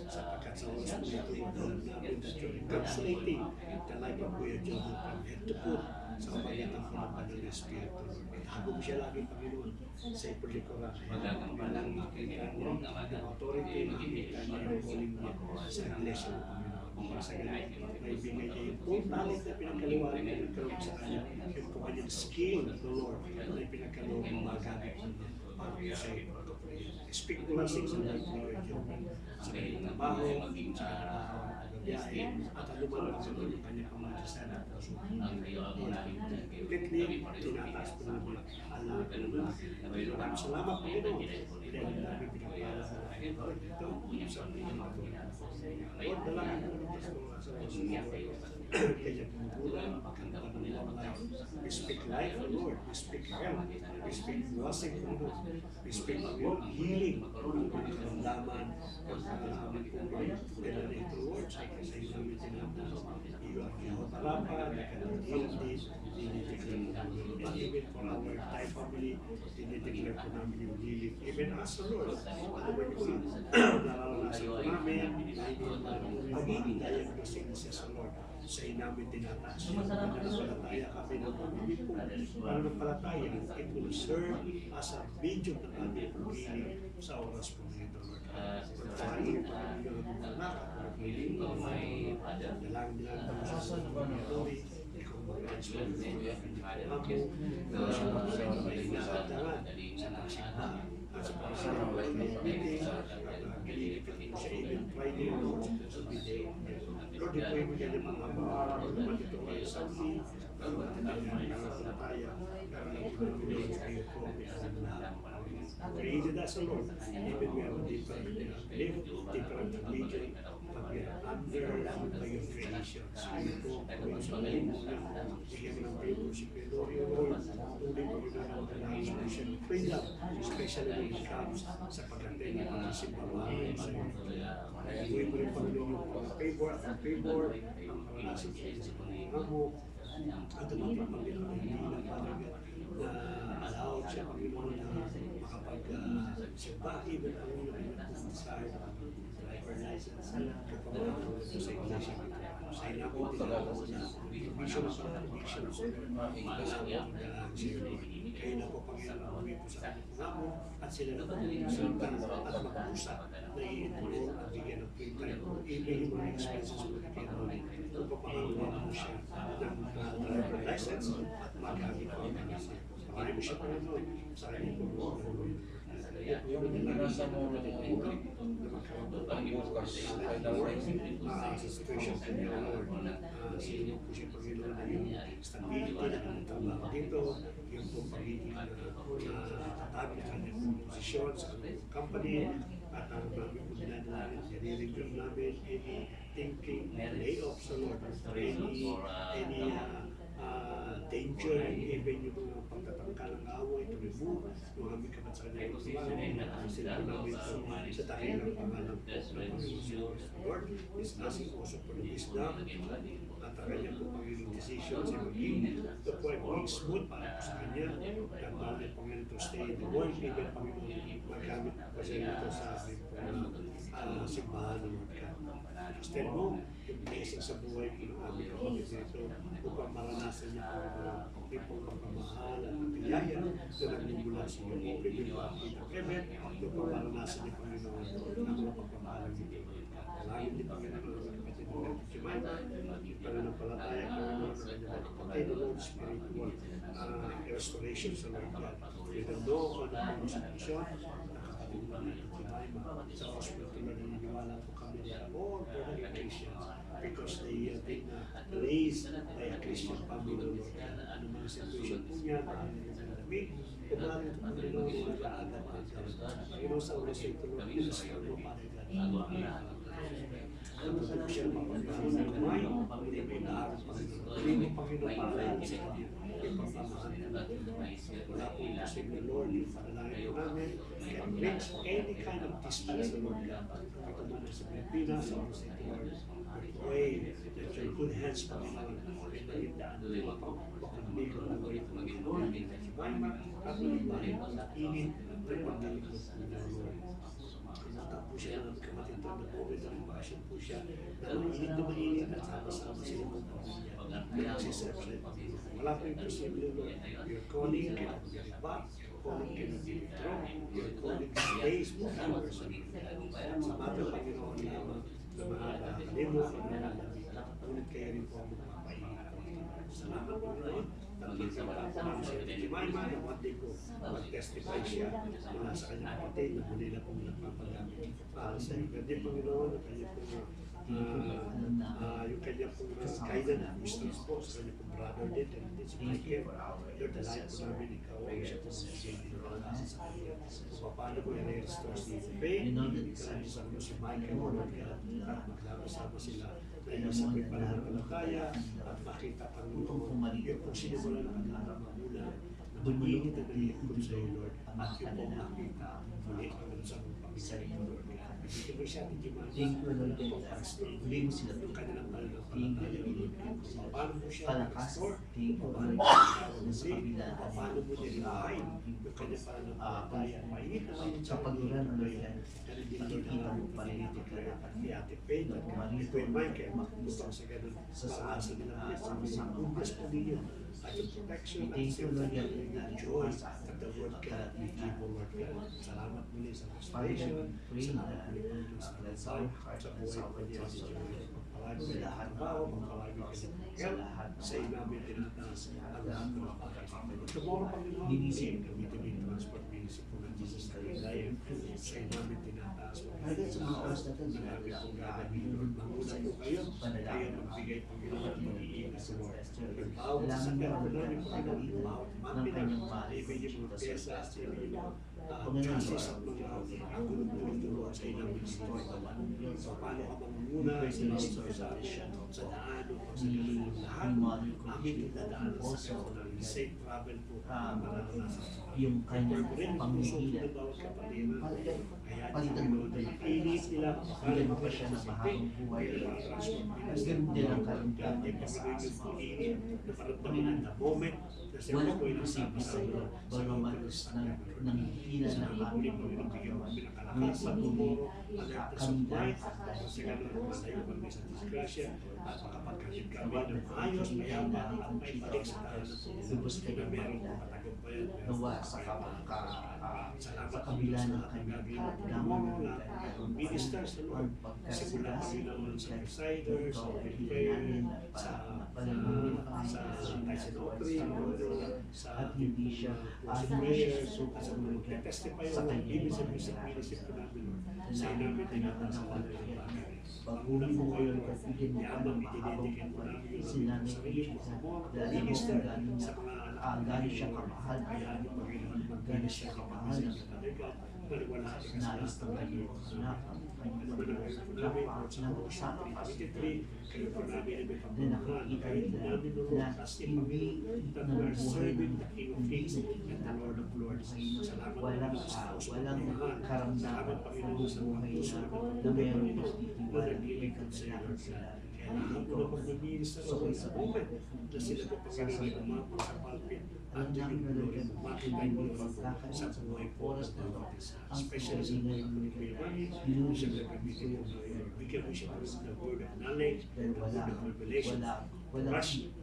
Sapagkat sa oras po ito, alam namin that you're encapsulating the life of Kuya Job from head to foot sa kapalitan ko ng Banal na Espiritu. Itago mo siya lagi, Panginoon, sa ipulikuran. Makikita niya ang authority, makikita niya yung calling niya sa iglesia ng Panginoon. Para sa ganyan, may bigay niya yung full knowledge na pinagkaliwaan niya nagkaroon sa kanya, yung kumanyang skill ng Lord na pinagkaliwaan ng mga gamit niya sa iyo. Speak blessings sa life ng Lord sa kanyang trabaho, sa kanyang biyahe, at aluman ang yung kanyang pamahasasan at completely tinataas po namin alam ko na maraming salamat po ito dahil namin pinagpala sa Lord ito sa Lord dalangin po namin sa kanyang pumugulan we speak life o Lord, we speak health, we speak blessing o Lord, we speak healing ang karamdaman ang karamdaman po dahil ito Lord sa iyo namin tinataas iyo ang iyotarapan healthy, dinideclare and even for our Thai family, dinideclare po namin yung healing. Even as the Lord, ano ba yung nararanasan po namin, magiging diagnosing sa Lord. Sa namin tinataas yung pananampalataya kami ng pamilya po. Pananampalataya, it will serve as a medium ng aming healing sa oras po nito, Lord. Pagkain po namin ng mga anak, dalangin nila ang sa pamilya. Ikaw mag-answer ako, siya may inaadaran sa pasimba at sa pasimba ay meeting at nililipit mo siya even Friday Lord sa video. Lord, ito yung mga mga ito ay sabi ang pananampalataya kayo po may alam na created us a Lord even we have a different live, different religion but we are under by your creation. So ito po yung sa amin bigyan ng favor si Pedro Lord tuloy po yun ang constitution freedom especially when it comes sa pagdating ng mga simbahan sa iyo. Ibuhin mo rin Panginoon ang favor at ang favor ang karanasin sa Panginoon mo at ang ating Panginoon hindi na parang na allowed siya Panginoon na makapag-simba even ang iyong desire driver license kapag sa iglesia Sa namin tinatawag na mission of conviction sa kayo na po Panginoon uwi po sa aming pangako at sila na po magsalita at mag-usap na iitulong at bigyan ng free time. I-pay mo ng expenses mo na Panginoon. Pagpapakaluan mo siya ng driver license at magamit po ang mga siya. Maraming siya Panginoon sa kanyang pagpapakaluan. Nasa mo na pag-bukas Sa situation sa inyo, Lord, sino po siya Panginoon na yung stability na kanyang trabaho dito, yung po pagiging tatabit sa kanyang posisyon sa kanyang company, at ang namin po ginagawa, nire-review namin any thinking, layoff sa Lord, any danger, even yung mga pagtatangka ng away, to remove yung aming kapansanan ng trabaho, sila po namin po sa dahil ng pangalan po ng Panginoon Lord is asking also for the wisdom at ang kanyang po Panginoon decisions ay maging the point maging smooth para po sa kanya at namin Panginoon to stay in the world, even Panginoon magamit po siya dito sa aming po simbahan ng mga Instead mo, yung blessing sa buhay ko ng aming kapatid dito upang maranasan niya po yung pagpapamahal at pagpilaya na nagmumula sa iyo. Open yung aking Kevin, upang maranasan niya Panginoon ng mga pagpapamahalang dito. Lagi din Panginoon ng kapatid ng Lord Jemima, yung pananampalataya Panginoon ng kanyang kapatid ng Lord spiritual restoration sa Lord God. We don't know kung ano ang sitwasyon ng kapatid ng Lord Jemima sa hospital na naniniwala po kami na all brother Christians because they have been raised by a Christian family, Lord. Ano mga situation po niya, malamig, umarin po Panginoon mga kaagad ng Diyos. Panginoon sa oras ito, Lord, minister mo Panginoon. Ano po siya mapagkaroon ng may pagpapinaarap Panginoon. Hindi mo Panginoon para sa kanya. Yung pagmamahal na wala po yung posible Lord, yung panalangin namin, can reach any kind of distance the Lord God. Ito man sa Pilipinas, sa oras ito, Lord. We pray that your good hands, Panginoon, ay nagindaan mo ang pagpapaligo ng Panginoon. Jemima, at ng bahay ng init, ay pagkalikot po na Lord. Kumata po siya ng kapatid na COVID ang bakasyon po siya na mainit at sama-sama sila ng pamilya. Wala po yung posible Lord. Your calling cannot be rebuffed. Your calling cannot be withdrawn. Your calling stays forever. Sa mata Panginoon lamang na mahaba kanimo ang nalalami. Ngunit kayo rin po ang magpapahinga. Salamat Panginoon. Nagkikita po namin siya ni Jemima na one day po mag-testify siya mula sa kanyang kapatid na muli na pong nagpapagamit para sa iyo. Ganyan Panginoon, ang kanya pong yung kanya pong kainan at wisdom po sa kanya pong brother din, and din si Michael. Lord, dalayan po namin ikaw ay siya po sa sa kanya. So, paano po yung restore si Faye, ikalasan mo si Michael, Lord God, at maglabas-sama sila na isa po yung pananampalataya at makita Panginoon yung kung sinimula ng kanilang magulang na bumiinit na nalilipod sa iyo, Lord, at yung pong makita muli Panginoon sa mga pamilya niyo, Lord. Bigyan mo siya ni Jemima yung kanilang pananampalataya, Lord. Paano mo siya restore? Paano mo nilihain yung kanyang pananampalataya? Mainit na mainit sa pagduran na yan. Nakikita mo pa rin ni Ate Faye at ni Kuya Michael upang sa ganun maasa nila ang goodness po ninyo at yung protection at safety and joy that the Lord can give, Lord God. Salamat muli sa restoration. Salamat muli Panginoon sa kalansay sa buhay po niya si Joy. Palagi ka ng trabaho, palagi ka ng health, sa inamin tinataas ang lahat ng mga pagkakas. Tomorrow Panginoon, gamitin mo yung transport ministry po ng Jesus na life. Sa inamin tinataas marami pong gagawin, Lord. Manguna po kayo, kayo magbigay Panginoon at mag-iingat sa Lord. Bawat sa sakyan po namin Panginoon, bawat mapinag, ibigay yung mga pyesa, ibigay yung chassis at mga akulong po ito, Lord, sa inamin sa Lord. So, paano ka manguna sa daan o sa kanilang lahat. Amin pinadaanan sa kanilang safe travel po. yung kanyang Pagkurin, panghihilan. bawat kapaliran. Kaya Palitan mo ito ng init nila. bigyan mo pa siya ng mahabang buhay. Mas ganun din ang karamdaman niya sa asma. Walang posible sa iyo, bagamat nanghihina ng aming mga katawan. Ngunit patuloy kami dahil at dahil sa at makapagkakit kami ng maayos, mayama ang may balik sa taas. lubos kayo ng Panginoon. Nawa sa kabila ng kanyang karamdaman ng kanyang Ministers, Lord, simula kami naman sa Crusaders, sa prayer, sa Tyson Offering, sa at hindi siya susuko sa mga testify sa ng kanyang ibig sabihin sa pangangailangan. ministry ko namin, Lord. Sa inamin tinatasalan ng bagay. Paguli mo ngayon at bigyan mo pa ng mahabang buhay sila ng Jesus dahil mo kung gano'n siya kamahal gano'n siya kamahal nais ng kanyang anak ang kanyang ng kasama na nakikita nila na hindi nabubuhay ng hindi nakikita Lord of Lords walang karamdaman nabubuhay na mayroong pagtitiwala may kagalakan sila sa buhay na sila po pagkakagawa sa palpit at alam namin na Lord matibay mo magkakaroon sa mga oras na ito ang especially sa mga kapatid. Siyempre, gamitin mo na yun. Bigyan mo siya ng the word of knowledge, dahil the word of revelation.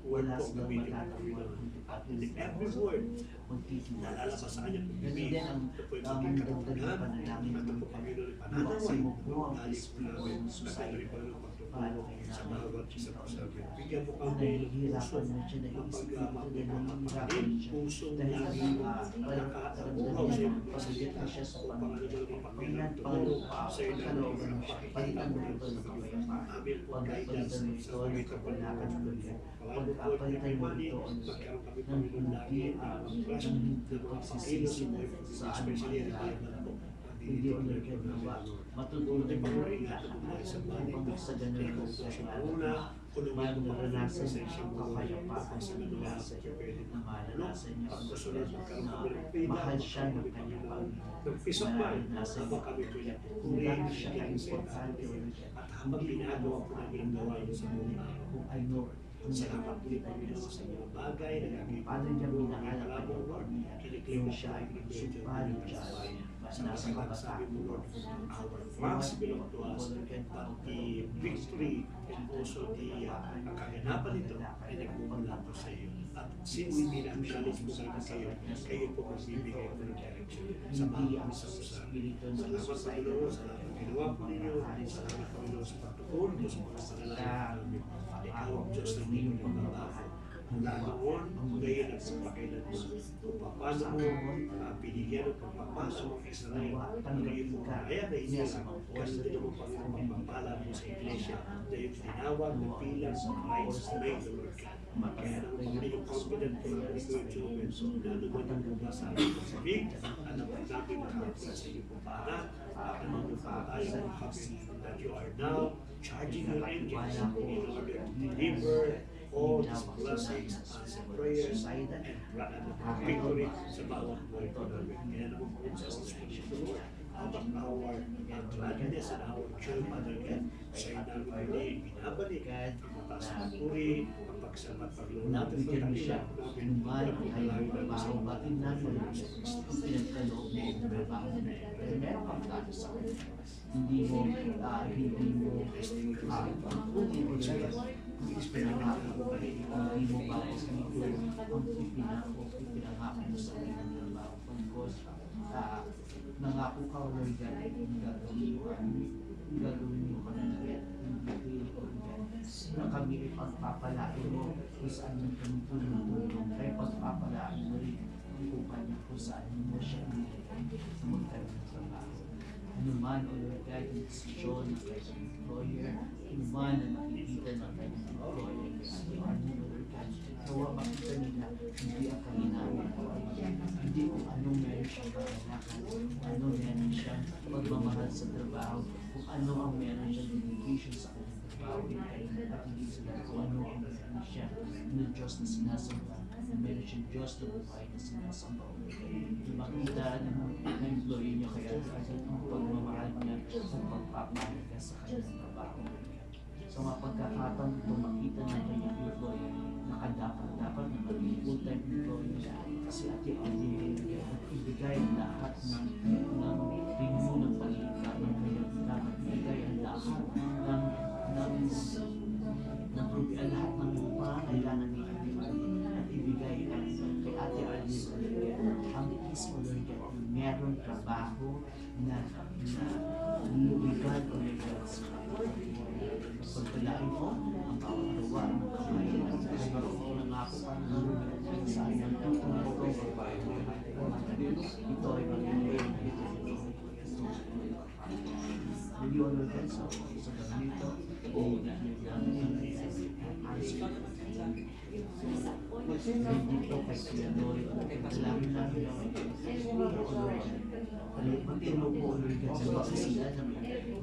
wala silang matatawa At in every word, nalalabas sa kanya kung ganun din ang dagdag na panalangin at ng po kami doon Luwaksin mo po ang galing espiritu ng society paano kayo sa namin bawat isa po sa amin. Bigyan mo kung kami ng nahihirapan na siya na espiritu na nahihirapan siya dahil walang karamdaman niya pagdagat na siya sa Panginoon pagkalooban mo siya palitan mo ito ng kapayapaan pagpalitan mo ito ng kapalakan ng luya pagpapalitan mo ito ng hindi pagsisisi na sa anong kailangan hindi o nagkagawa matutunan mo upang sa ganun ko sa bago maranasan ang kapayapaan sa nasa iyo na maranasan niya na mahal siya ng kanyang Panginoon maranasan niya kung gaano siya ka-importante at habang ginagawa po namin ang gawain sa buong araw. kung ano kung Salamat po nakikita niya sa sa iyo mga bagay na naging paano niya minahal ang kanyang Panginoon yung siya ay sumpali siya nasa kabataan our funds belong to us, but the victory and also the kaganapan nito ay nagmumula po sa iyo. At since pinag-challenge mo sa kayo, kayo po magbibigay po ng direction sa mga isa po sa amin. Salamat Panginoon, salamat ginawa po ninyo, salamat Panginoon sa pagtuon, sa mga panalangin namin. Ikaw ang Diyos na ninyo pagbabago. Mula noon, ngayon at sa pakailan mo, kung paano mo pinigyan at kung paano mo Israel, ngayon mo kaya na inila, kasi din mo Panginoon pagpapala mo sa iglesia, na yung tinawag na pilang sa Christ made the Lord God. Kaya naman kami yung confident ko na ito yung children, lalo mo na kung nasa amin sa big, alam mo namin nakapula sa iyo kung paano, alam mo pa tayo that you are now charging your angels in order to deliver all these blessings, answer prayers, and victory sa bawat buhay ko namin. Kaya naman po sa Spirit of the Lord, about our gladness and our joy, Father God, sa'yo namin muli binabalik ang mataas na puri, ang pagsamat, paglulatan, pagkakilap namin, Inuman ang kanyang trabaho, bakit namin ang pinagkaloob mo ang trabaho na ito. Dahil meron kang plano sa kanya. Hindi mo pinangako mo pa rin. Hindi mo ba ang ipinangako mo sa kanyang trabaho. Because nangako ka o Lord God, gagawin mo kami na kami ipagpapalain mo kung saan yung kami tulong-tulong. Kaya pagpapalain mo rin ang upa niya kung saan mo siya nilagay sa magkaroon ng trabaho. Ano man o Lord God, yung desisyon ng kanyang employer, ano man ang nakikita ng kanyang employer, ano Lord God, nawa makita nila hindi ang kalinawin ko, hindi kung anong meron siyang kaganakan, kung ano meron siyang pagmamahal sa trabaho, kung ano ang meron siyang dedication sa kanyang trabaho. trabaho din kayo pagiging sila kung ano ang meron siya ng Diyos na sinasamba, meron siyang Diyos na buhay na sinasamba o yung makita ng employee niyo kaya ang pagmamahal niya ang pagpapahalaga sa kanyang trabaho. Sa mga pagkakataon ito makita ng kanyang employee na dapat na maging full-time employee niya kasi at yung ibigay lahat ng renew ng pagkita ng kanyang dapat ibigay ang lahat ng rupian, lahat ng pangangailangan ni at ibigay kay Ate Arlene ang peace o Lord God, meron trabaho na legal o legal sa pagpalain mo ang bawat gawa ng kamay at nangako ka ng sa ayang tutulong ito ay magiging Lord God, sa ganito dito kay Creador, dalangin namin matino po Lord God sa mga sila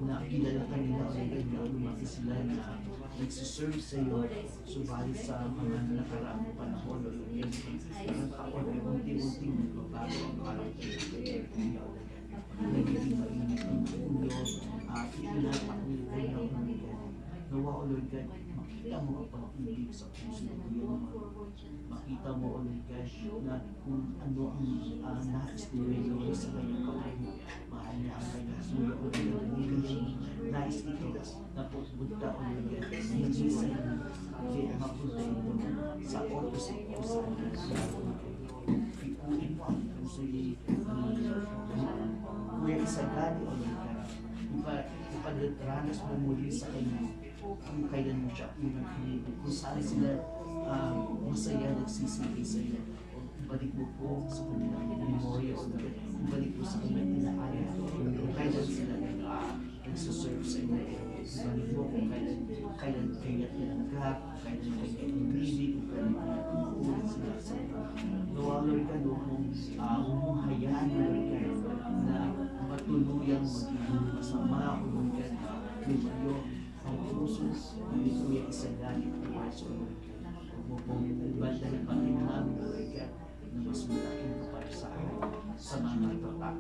na kilala ka nila o na lumaki sila na nagsiserve sa iyo subalit sa mga nakaraang panahon o yung taon ay unti-unting nagbabago ang karakter nagiging mainit ang ulo pinapakulugan ng nawa o Lord God, makita mo ang pag-ibig sa puso ng iyong makita mo o Lord God na kung ano ang nais ni Lord sa kanyang kapatid. Mahal niya ang kanyang suya o Lord God, hindi nais ito na pupunta o Lord God, hindi sa hindi mapunta ito sa opposite o sa ipuin mo ang puso ni Kuya Isagani o Lord God, ipadadranas mo muli sa kanya kung kailan mo siya kung saan sila masaya nagsisigi sa iyo balik mo po sa kanilang memorya o balik mo sa kanilang inaaya kung kailan sila nagsuserve sa iyo balik mo kung kailan kaya tinanggap kung kailan kaya inibig kung kailan uulit sila sa iyo nawa Lord ka huwag mong hayaan Lord ka na matuluyang magiging masama o Lord ka lumayo ang puso ni Kuya Isagani at Marso Lord God. Huwag mo pong baldahin namin Lord God na mas malaking kaparusahan sa mga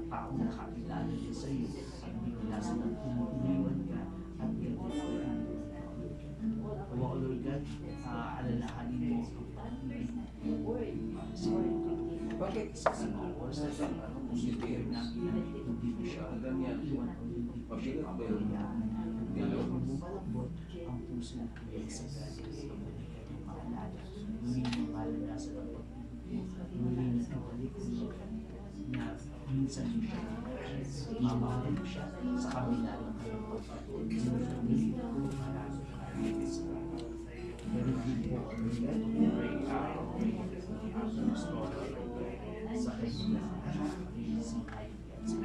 taong nakakilala niya sa iyo at bigla silang iniwan ka at gano'n ko ang Huwag Lord God, alalahanin mo bakit sa mga oras na positive namin na hindi mo siya iwan o hindi mo siya kapayaan gano'n mo malambot ang puso ng Kuya Isagani sa mga kanyang maalala muling maalala sa pagpapagod muling nakabalik na minsan siya mamahalin siya sa kabila ng kanyang pagpapagod muling ko maraming meron din po sa kanya si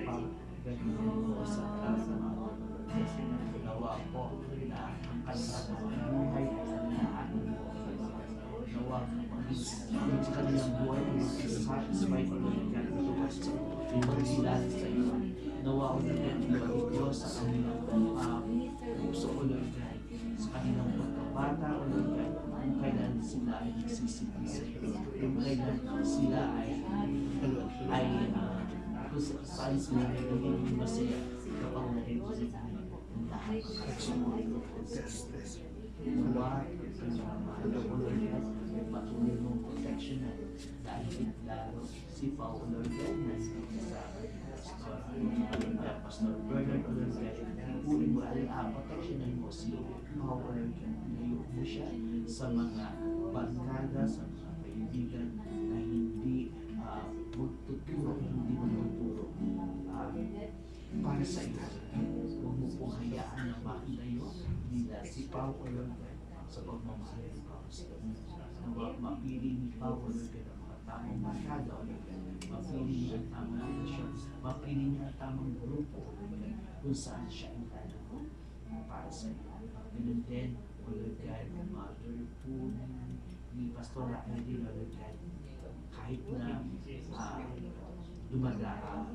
gagawin ko sa nawa po na ang kanilang buhay na ating nawa ang kanilang buhay ay satisfied o towards sa pagsilala sa iyo nawa o naging Diyos sa kanilang puso o sa kanilang pagkabata o kung kailan sila ay nagsisipin sa iyo kung kailan sila ay kung saan sila ay naging masaya kapag narinig ang lahat ng kagsumulo nawa ano o Lord God may patuloy mong protection na dahil lalo si Pao Lord God na sa Pastor Bernard o Lord God puri mo ang protectionan mo si Pao Lord God ngayon mo siya sa mga barkada sa mga kaibigan na hindi magtuturo hindi magtuturo para sa iyo huwag mo pong hayaan na mailayo nila si Pao Lord God sa pagmamahal ng Pao sa iyo mapili ni Pao Lord God ang mga tamang barkada o Lord God mapili niya ang tamang relasyon mapili niya ang tamang grupo kung saan siya ang lalaro para sa iyo ganun din o Lord God mother po ni Pastor Raquel o Lord God kahit na dumadaan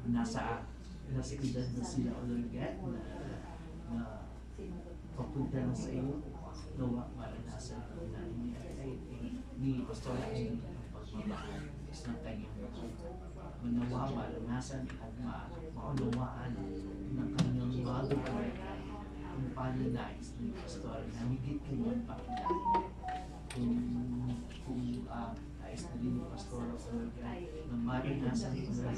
nasa edad na sila o Lord God na papunta na sa iyo. Nawa maranasan ko na ni Pastor ay pagmamahal ng kanyang nawa maranasan at maunawaan ng kanyang bago kung paano nais ni Pastor na higit kanyang pakilala. Kung nais na rin ni Pastor na maranasan ko na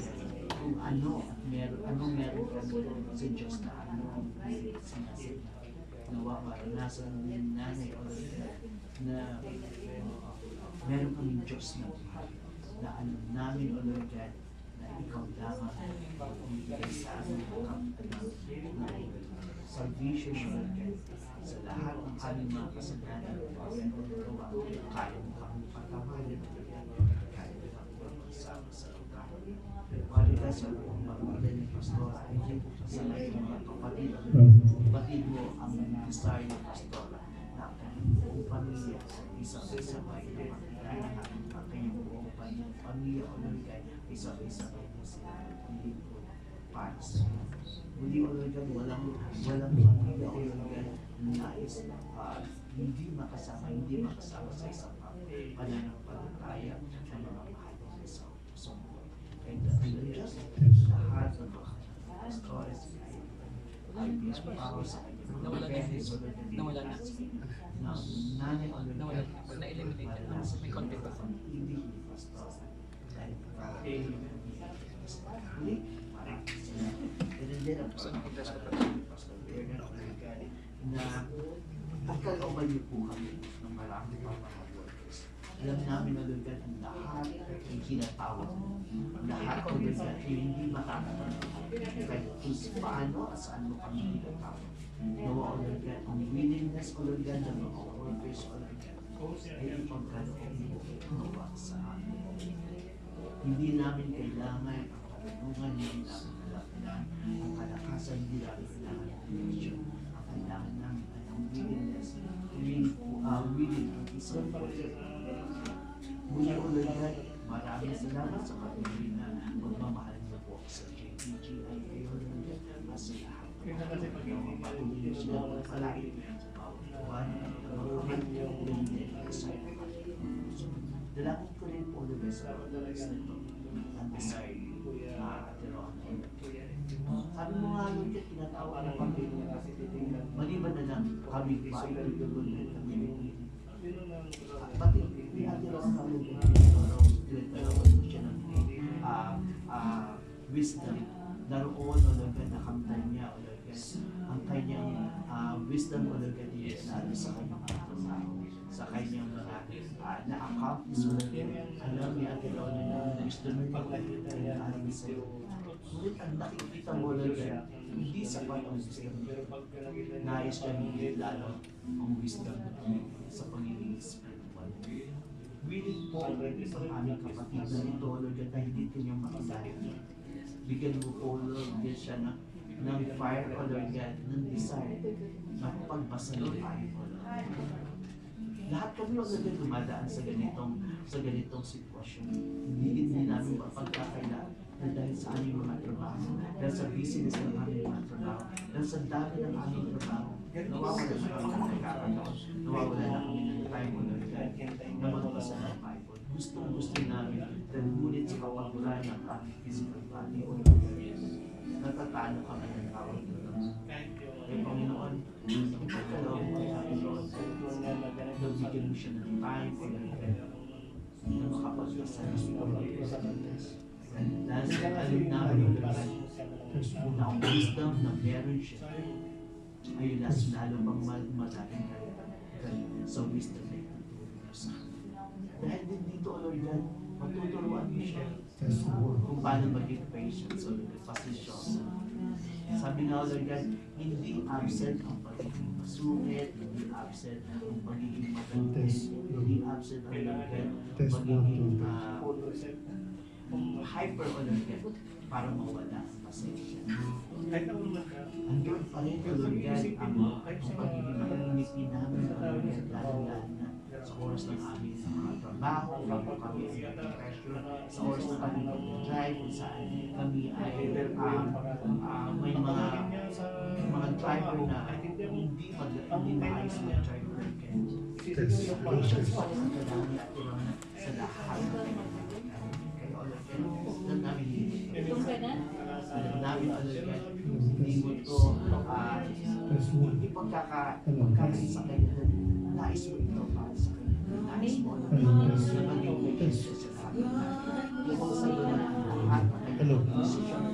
kung ano at meron kami sa Diyos na ano ang sinasabi. Nawa maranasan din nanay o na meron kaming Diyos na buhay na alam namin o Lord God na ikaw lamang ang ibigay sa amin ng salvation o Lord God sa lahat ng aming mga kasalanan o Lord God kaya mo kami patawarin kaya mo kami magsama sa lugar. Pagkakita sa buong pagkakita ni Pastor ay sa mga kapatid mo ang desire ni Pastor na ang pamilya isa-isabay na makilala ang kanyang buong pamilya o nagay isa-isabay na sila hindi ko para sa iyo. Hindi o nagay walang pamilya o nagay nais hindi makasama sa isang pananampalataya ng mga mahal ng isang pusong buhay. And just lahat ng mga pastores ay pinapakaw sa kanya. Nawala na. Nanay o Nawala na. Pag na-eliminate na, may content pa. hindi pastor. Dahil huli, parang sila. Ganun din ang pastor na pagkalooban niyo po kami ng marami pang mga workers. Alam namin na Lord God, ang lahat ay kinatawag mo. Lahat o Lord God ay hindi makakatawag. Kahit kung paano, saan mo kami kinatawag. Nawa o Lord God, ang willingness o Lord God ng mga workers o Lord God ay ipagkaloob mo nawa sa amin. Hindi namin kailangan ang katanungan, hindi namin kailangan ang kalakasan, hindi namin kailangan ang connection. Ang kailangan namin ay ang willingness, willing ang isang worker. Muli o Lord God, maraming salamat sa patuloy na magmamahal niyo po sa JPG ay kayo Lord God sa lahat. Patuloy niyo sila magpalagi sa bawat buwan at mga kapatid na sa dalangin ko rin po Lord God sa patuloy na ito ang desire pero sabi mo nga Lord God, tinatawag ng pamilya maliban na lang kami ba ay Lord God kami pati Ate Ron kami tinatawag mo siya ng wisdom naroon o Lord God nakamtan niya o Lord God ang kanyang wisdom o Lord God lalo sa kanyang trabaho sa kanyang mga na-accomplish o Lord God alam ni Ate Ron na wisdom mo ay aling sa iyo. Ngunit ang nakikita mo Lord God hindi sapat ang wisdom niya. Nais siya higit lalo ang wisdom sa pagiging spiritual. Willing po ang aming kapatid na ito Lord God na hindi kanyang makilala. Bigyan mo po Lord God siya ng fire o Lord God ng desire na pagbasa ng Bible. Lahat kami o Lord God dumadaan sa ganitong sitwasyon. Hindi namin mapagkakailan dahil sa aming mga trabaho, dahil sa busyness ng aming mga trabaho, dahil sa dami ng aming trabaho, nawawala na kami ng nagkakataon, nawawala na kami ng time o Lord God na magbasa ng Bible. Gusto namin dahil ngunit sa kapaguran ng aming physical body o Lord God, natatalo kami ng tawag ng Kaya Panginoon, ang pagkalaw mo ay aking Lord, nabigyan mo siya ng time o Lord God na makapagbasa ng Bible. Dahil sa alam namin na ang wisdom na meron siya ay lalo pang malaking sa wisdom na itutulong sa akin. Dahil din dito, Lord God, matuturuan mo siya kung paano maging patient sa pasensyosa. Sabi nga, Lord God, hindi absent ang pagiging masungit, hindi absent ang pagiging magaling, hindi absent ang pagiging hyper o Lord God para mawala ang pasensya. Andun pa rin o Lord God ang pagiging malimiti namin o Lord God lalo na sa oras ng aming mga trabaho. trabaho, bago kami ay pressure sa oras na kami mag-drive, kung saan kami ay may mga driver na hindi maayos mag-drive. Patience po ang kadami at ilang sa lahat ng kaya ulit yan, doon namin Itong kanan? namin ulit hindi mo ito hindi pagkakaisa kayo nais mo ito para sa kayo nais mo na maging witness sa lahat kung sa iyo na lahat ng kanyang decision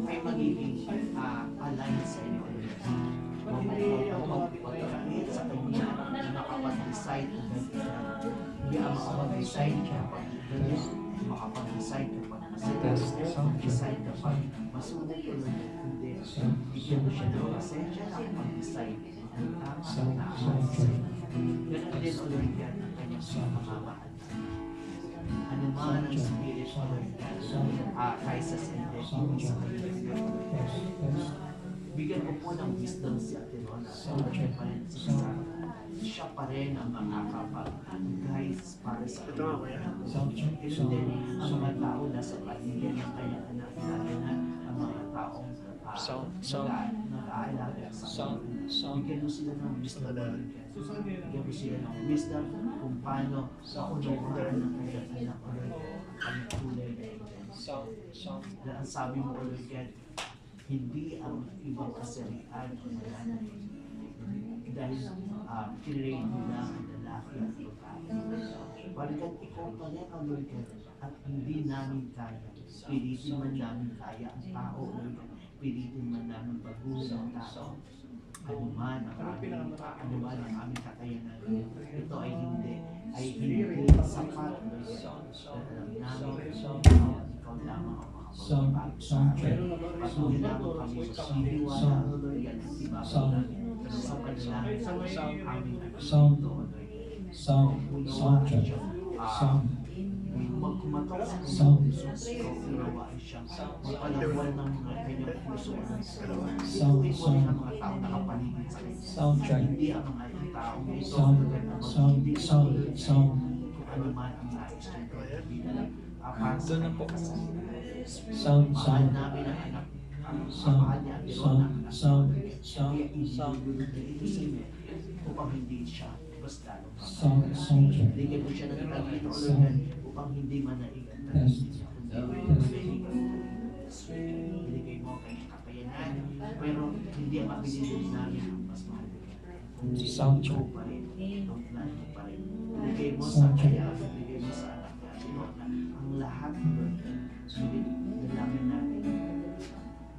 ay magiging aligned sa inyo kung pagkakait sa kanya na makapag-decide hindi ang makapag-decide kapag makapag-decide kapag decide kapag masunod ko lang hindi bigyan mo siya ng pasensya na kapag-decide ang tama na ganun din ulit yan ang kanyang pamamahal ano man ang spirit ulit kaysa sa hindi sa kanyang bigyan ko po ng wisdom si Ate Rona siya pa rin ang makakapag-guys para sa kanya. Ganun din ang mga tao na sa paligid ng kanyang anak natin na ang mga taong nag-aalaga sa kanya. Bigyan mo sila ng wisdom. Bigyan mo sila ng wisdom kung paano maunawaan ng kanyang anak ang kulay na ito. Ang sabi mo ulit yan, hindi ang ibang kasarian o malanan dahil kinirain mo lang ang lalaki at babae. Balikan ikaw pa rin ang Lord at hindi namin kaya. Pilitin man namin kaya ang tao, Lord. Pilitin man namin baguhin ang tao. Anuman ang aming kakayanan. Ito ay hindi sapat, Lord. Alam namin, ikaw lamang ang makapagpapago sa amin. Patuloy namin kami sa siniwala, Lord. Yan ang ibabaw namin. Sa panalangin sa aming magkumatok sa kanyang puso, pinawaan siyang magpalawal ng mga kanyang puso. Ituloy mo rin ang mga taong nakapaligid sa kanya. Hindi ang mga taong ito hindi kung ano man ang nais niya. Para sa kanyang mahal namin ang anak. Mahal niya ang kaya upang hindi siya basta bigyan mo siya ng talino upang hindi manaig ang talino binigay mo kanyang kapayanan pero hindi ang mabilis namin ang mas mahal ikaw pa rin ang plan mo pa rin binigay mo sa kanya binigay mo sa anak na ang lahat nalamin natin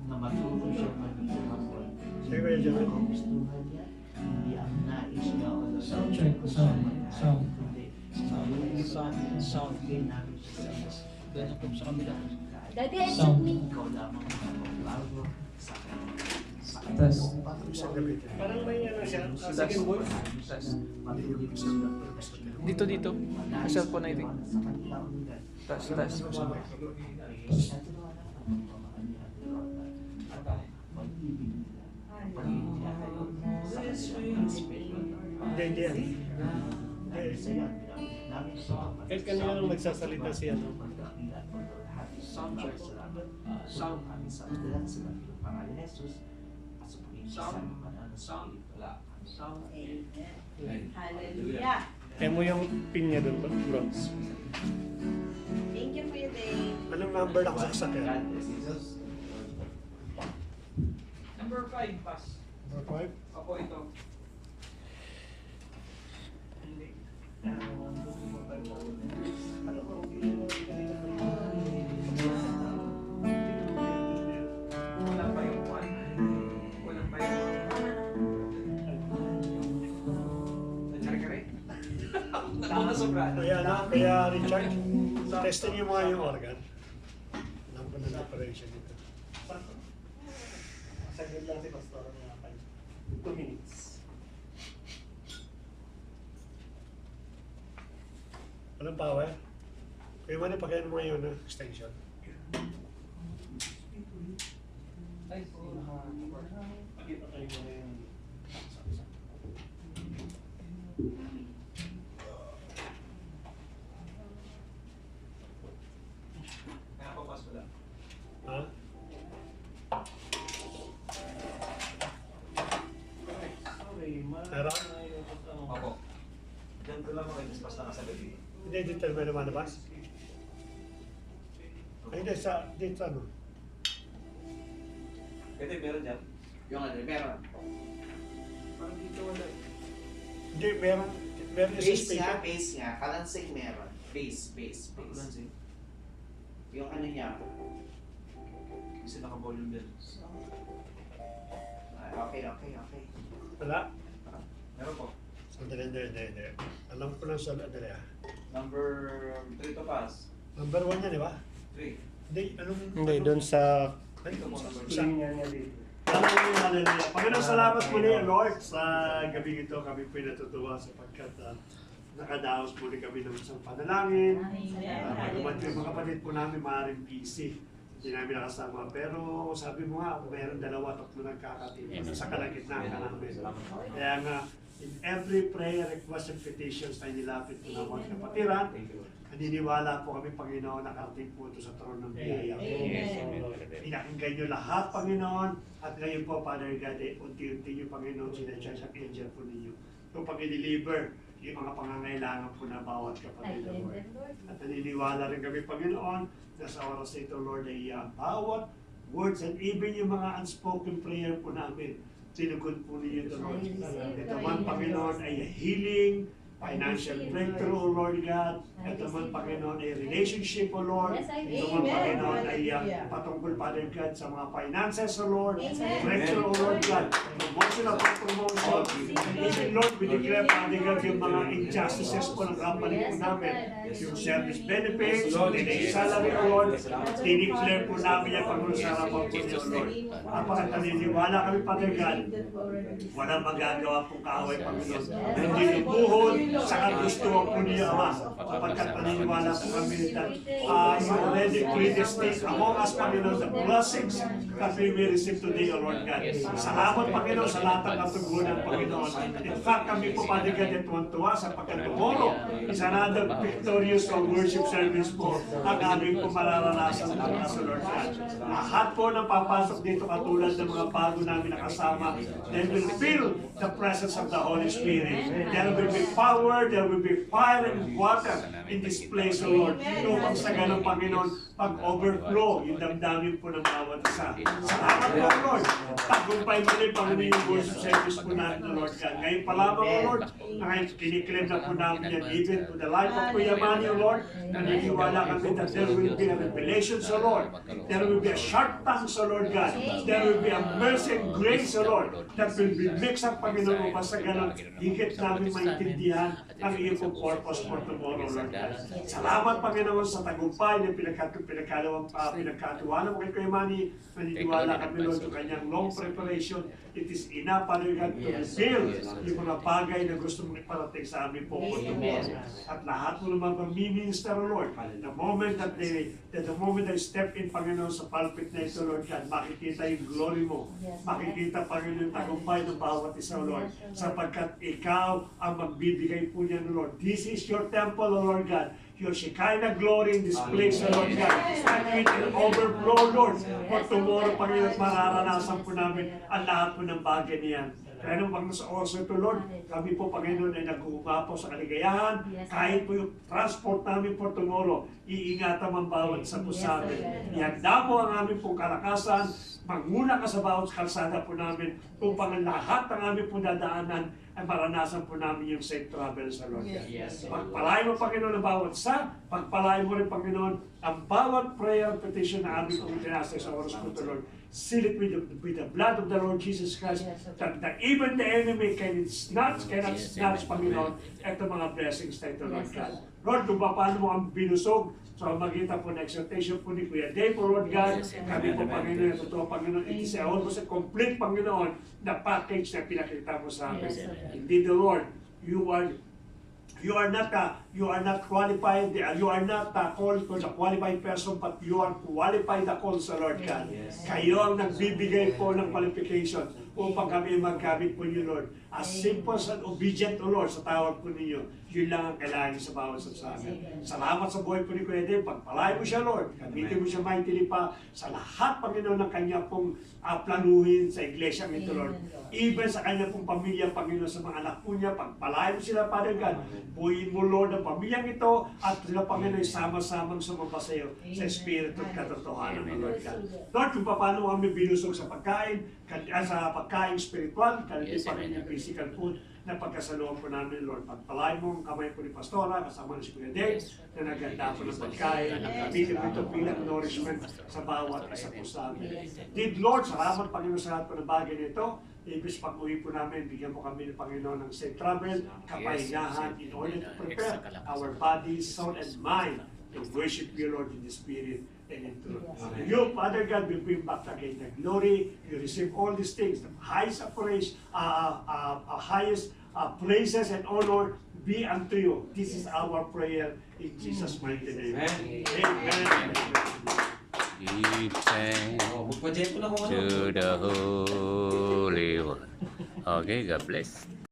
na matulog siya magiging hapon. Ang gustuhan niya, hindi ang nais niya o soundtrack ko sa sound. Sound. Namin siya sa kabila. Daddy, I took me. Ikaw lamang makapagbago sa Test. Parang may ano siya, second voice. Dito. Sa cellphone na ito. Test. Hindi yan. Kahit kanina nung nagsasalita siya, no? Sound. Hallelujah. Kaya mo yung pin niya doon, bro. Thank you for your day. Anong number na kasaksakan? Number 5, pass. Number 5? Ako ito. Kulang pa yung 1. Kulang pa yung Kare-kare. Ako na sobra. Kaya Richard, testing niyo mga yung organ. Alam ko na operation dito. Saglit lang si Pastor ng 2 minutes. Anong power? Kaya man ipagyan mo yun ng extension. Ay, Pakita kayo mo yung Doon lang mga inispas na nasa gabi. Hindi, dito tayo may lumalabas. Ay, hindi, dito ano. Pwede, meron dyan. Yung ano, meron. Parang dito wala. Hindi, meron yung sa speaker. Base niya. Kalansing meron. Base. Lansing. Yung ano niya. Kasi naka-volume din. Okay. Wala. Meron po. Sandali, hindi. Alam ko lang sa dali ah. Number 3 to pass. Number 1 yan, di ba? 3. Hindi, anong... Hindi, doon sa... Ito po number Sa- 2. Hallelujah, hallelujah. Panginoon, salamat muli, Lord, sa gabi ito. Kami po natutuwa sapagkat nakadaos muli kami ng isang panalangin. Bagamat yung mga kapatid po namin maaaring busy. Hindi namin nakasama. Pero sabi mo nga, mayroon 2-3 nagkakatipon sa kalagitnaan ka namin. Kaya nga, in every prayer, request, and petitions tayo nilapit po ng mga kapatiran. Naniniwala po kami, Panginoon, nakarating po ito sa trono ng biyaya. Pinakinggan niyo lahat, Panginoon. At ngayon po, Father God, unti-unti niyo, Panginoon, sinacharge ang angel po ninyo. Ito pag-deliver yung mga pangangailangan po na bawat kapatid, Lord. At naniniwala rin kami, Panginoon, na sa oras na ito, Lord, ay bawat words and even yung mga unspoken prayer po namin, sinugon po ninyo ito, Lord. Ito man, Panginoon, ay healing, financial breakthrough, O Lord God. Ito man, Panginoon, ay relationship, O Lord. Ito man, Panginoon, ay patungkol, Father God, sa mga finances, O Lord. Breakthrough, O Lord God. Promotion of promotion. And even, Lord, we declare, Father God, yung mga injustices po ng company po namin. Yung service benefits, delay salary, O Lord. Dineclare po namin yung Panginoon sa harapan po niyo, O Lord. Kapag naniniwala kami, Father God, walang magagawa pong kaaway, Panginoon. Hindi lubuhon sa kagustuhan po niya, Ama. Kapagkat naniniwala po kami that you already predestined among us, Panginoon, the blessings that we will receive today, O Lord God. Salamat, Panginoon, sa lahat ng katugunan, Panginoon. In fact, kami po, Father God, at tuwan-tuwa sapagkat tomorrow is another victorious worship service po ang aming po mararanasan ng sa Lord God. Lahat po ng papasok dito katulad ng mga bago namin nakasama, they will feel the presence of the Holy Spirit. There will be power, there will be fire and water in this place, O Lord. Upang sa ganang Panginoon, pag-overflow yung damdamin po ng bawat isa. Salamat po, Lord. Tagumpay mali, Panginoon, yung worship service po natin, O Lord God. Ngayon pa lamang, O Lord, na ngayon kiniklaim na po namin yan, even to the life of Kuya Manny, O Lord, naniniwala kami that there will be a revelation, O Lord. There will be a sharp tongue, O Lord God. There will be a mercy and grace, O Lord, that will be mixed up, Panginoon, upang sa ganun, higit namin maintindihan ang iyong purpose for tomorrow, Lord God. Salamat, Panginoon, sa tagumpay na pinagkatuwala mo kay Kuya Manny. Naniniwala kami, Lord, sa kanyang long preparation. It is enough, Father God, to reveal yung mga bagay na gusto mong iparating sa amin po for tomorrow. At lahat mo naman pag-minister, Lord, the moment that the moment I step in, Panginoon, sa pulpit na ito, Lord God, makikita yung glory mo. Makikita, Panginoon, yung tagumpay ng bawat isa, Lord, sapagkat ikaw ang magbibigay po niyan, Lord. This is your temple, O Lord God. Your Shekinah glory in this place, O Lord God. And it will overflow, Lord. For tomorrow, Panginoon, mararanasan po namin ang lahat po ng bagay niyan. Kaya nung pag nasa oras ito, Lord, kami po, Panginoon, ay nag-uumapaw sa kaligayahan. Kahit po yung transport namin for tomorrow, iingatan ang bawat isa po sa amin. Ihanda mo ang aming pong kalakasan. Manguna ka sa bawat kalsada po namin upang ang lahat ng aming po dadaanan ay maranasan po namin yung safe travel sa Lord. Pagpalain mo, Panginoon, ang bawat isa. Pagpalain mo rin, Panginoon, ang bawat prayer petition na aming pong tinasa sa oras po ito, Lord. Seal it with the blood of the Lord Jesus Christ, that even the enemy cannot snatch, Panginoon, ito mga blessings na ito, Lord God. Lord, kung paano mo ang binusog sa magitan po na exhortation po ni Kuya Dave, Lord God, kami po, Panginoon, totoo, Panginoon, it is almost a complete, Panginoon, na package na pinakita mo sa amin. Indeed, the Lord, you are not qualified. You are not called for the qualified person, but you are qualified the call sa Lord God. Kayo ang nagbibigay po ng qualification upang kami magkamit po niyo, Lord. as simple and obedient to Lord sa tawag po ninyo. Yun lang ang kailangan niyo sa bawat isa sa amin. Salamat sa buhay po ni Kuya Dave. Pagpalain mo siya, Lord. Gamitin mo siya mightily pa sa lahat, Panginoon, ng kanya pong planuhin sa iglesia nito, Lord. Even sa kanya pong pamilya, Panginoon, sa mga anak po niya, pagpalain mo sila, Father God. Buuin mo, Lord, ang pamilyang ito at sila, Panginoon, sama-samang sumamba sa iyo sa Espiritu at katotohanan, Lord God. Lord, kung paano kami binusog sa pagkain, sa pagkain spiritual, kaliti pa rin yung physical food, na pagkasaluhan po namin, Lord. Pagpalain mo ang kamay po ni Pastora, kasama na si Kuya Dave, na naganda po ng pagkain, gamitin mo ito bilang nourishment sa bawat isa po sa amin. Indeed, Lord, salamat, Panginoon, sa lahat po ng bagay nito. Ibig pag-uwi po namin, bigyan mo kami ng Panginoon ng safe travel, kapahingahan, in order to prepare our body, soul, and mind to worship you, Lord, in the Spirit and in truth. You, Father God, will bring back again the glory. You receive all these things, the highest praises and honor be unto you. This is our prayer in Jesus' mighty name. Amen. Give thanks Magpa-jet ko na kung ano. to the Holy One. Okay, God bless.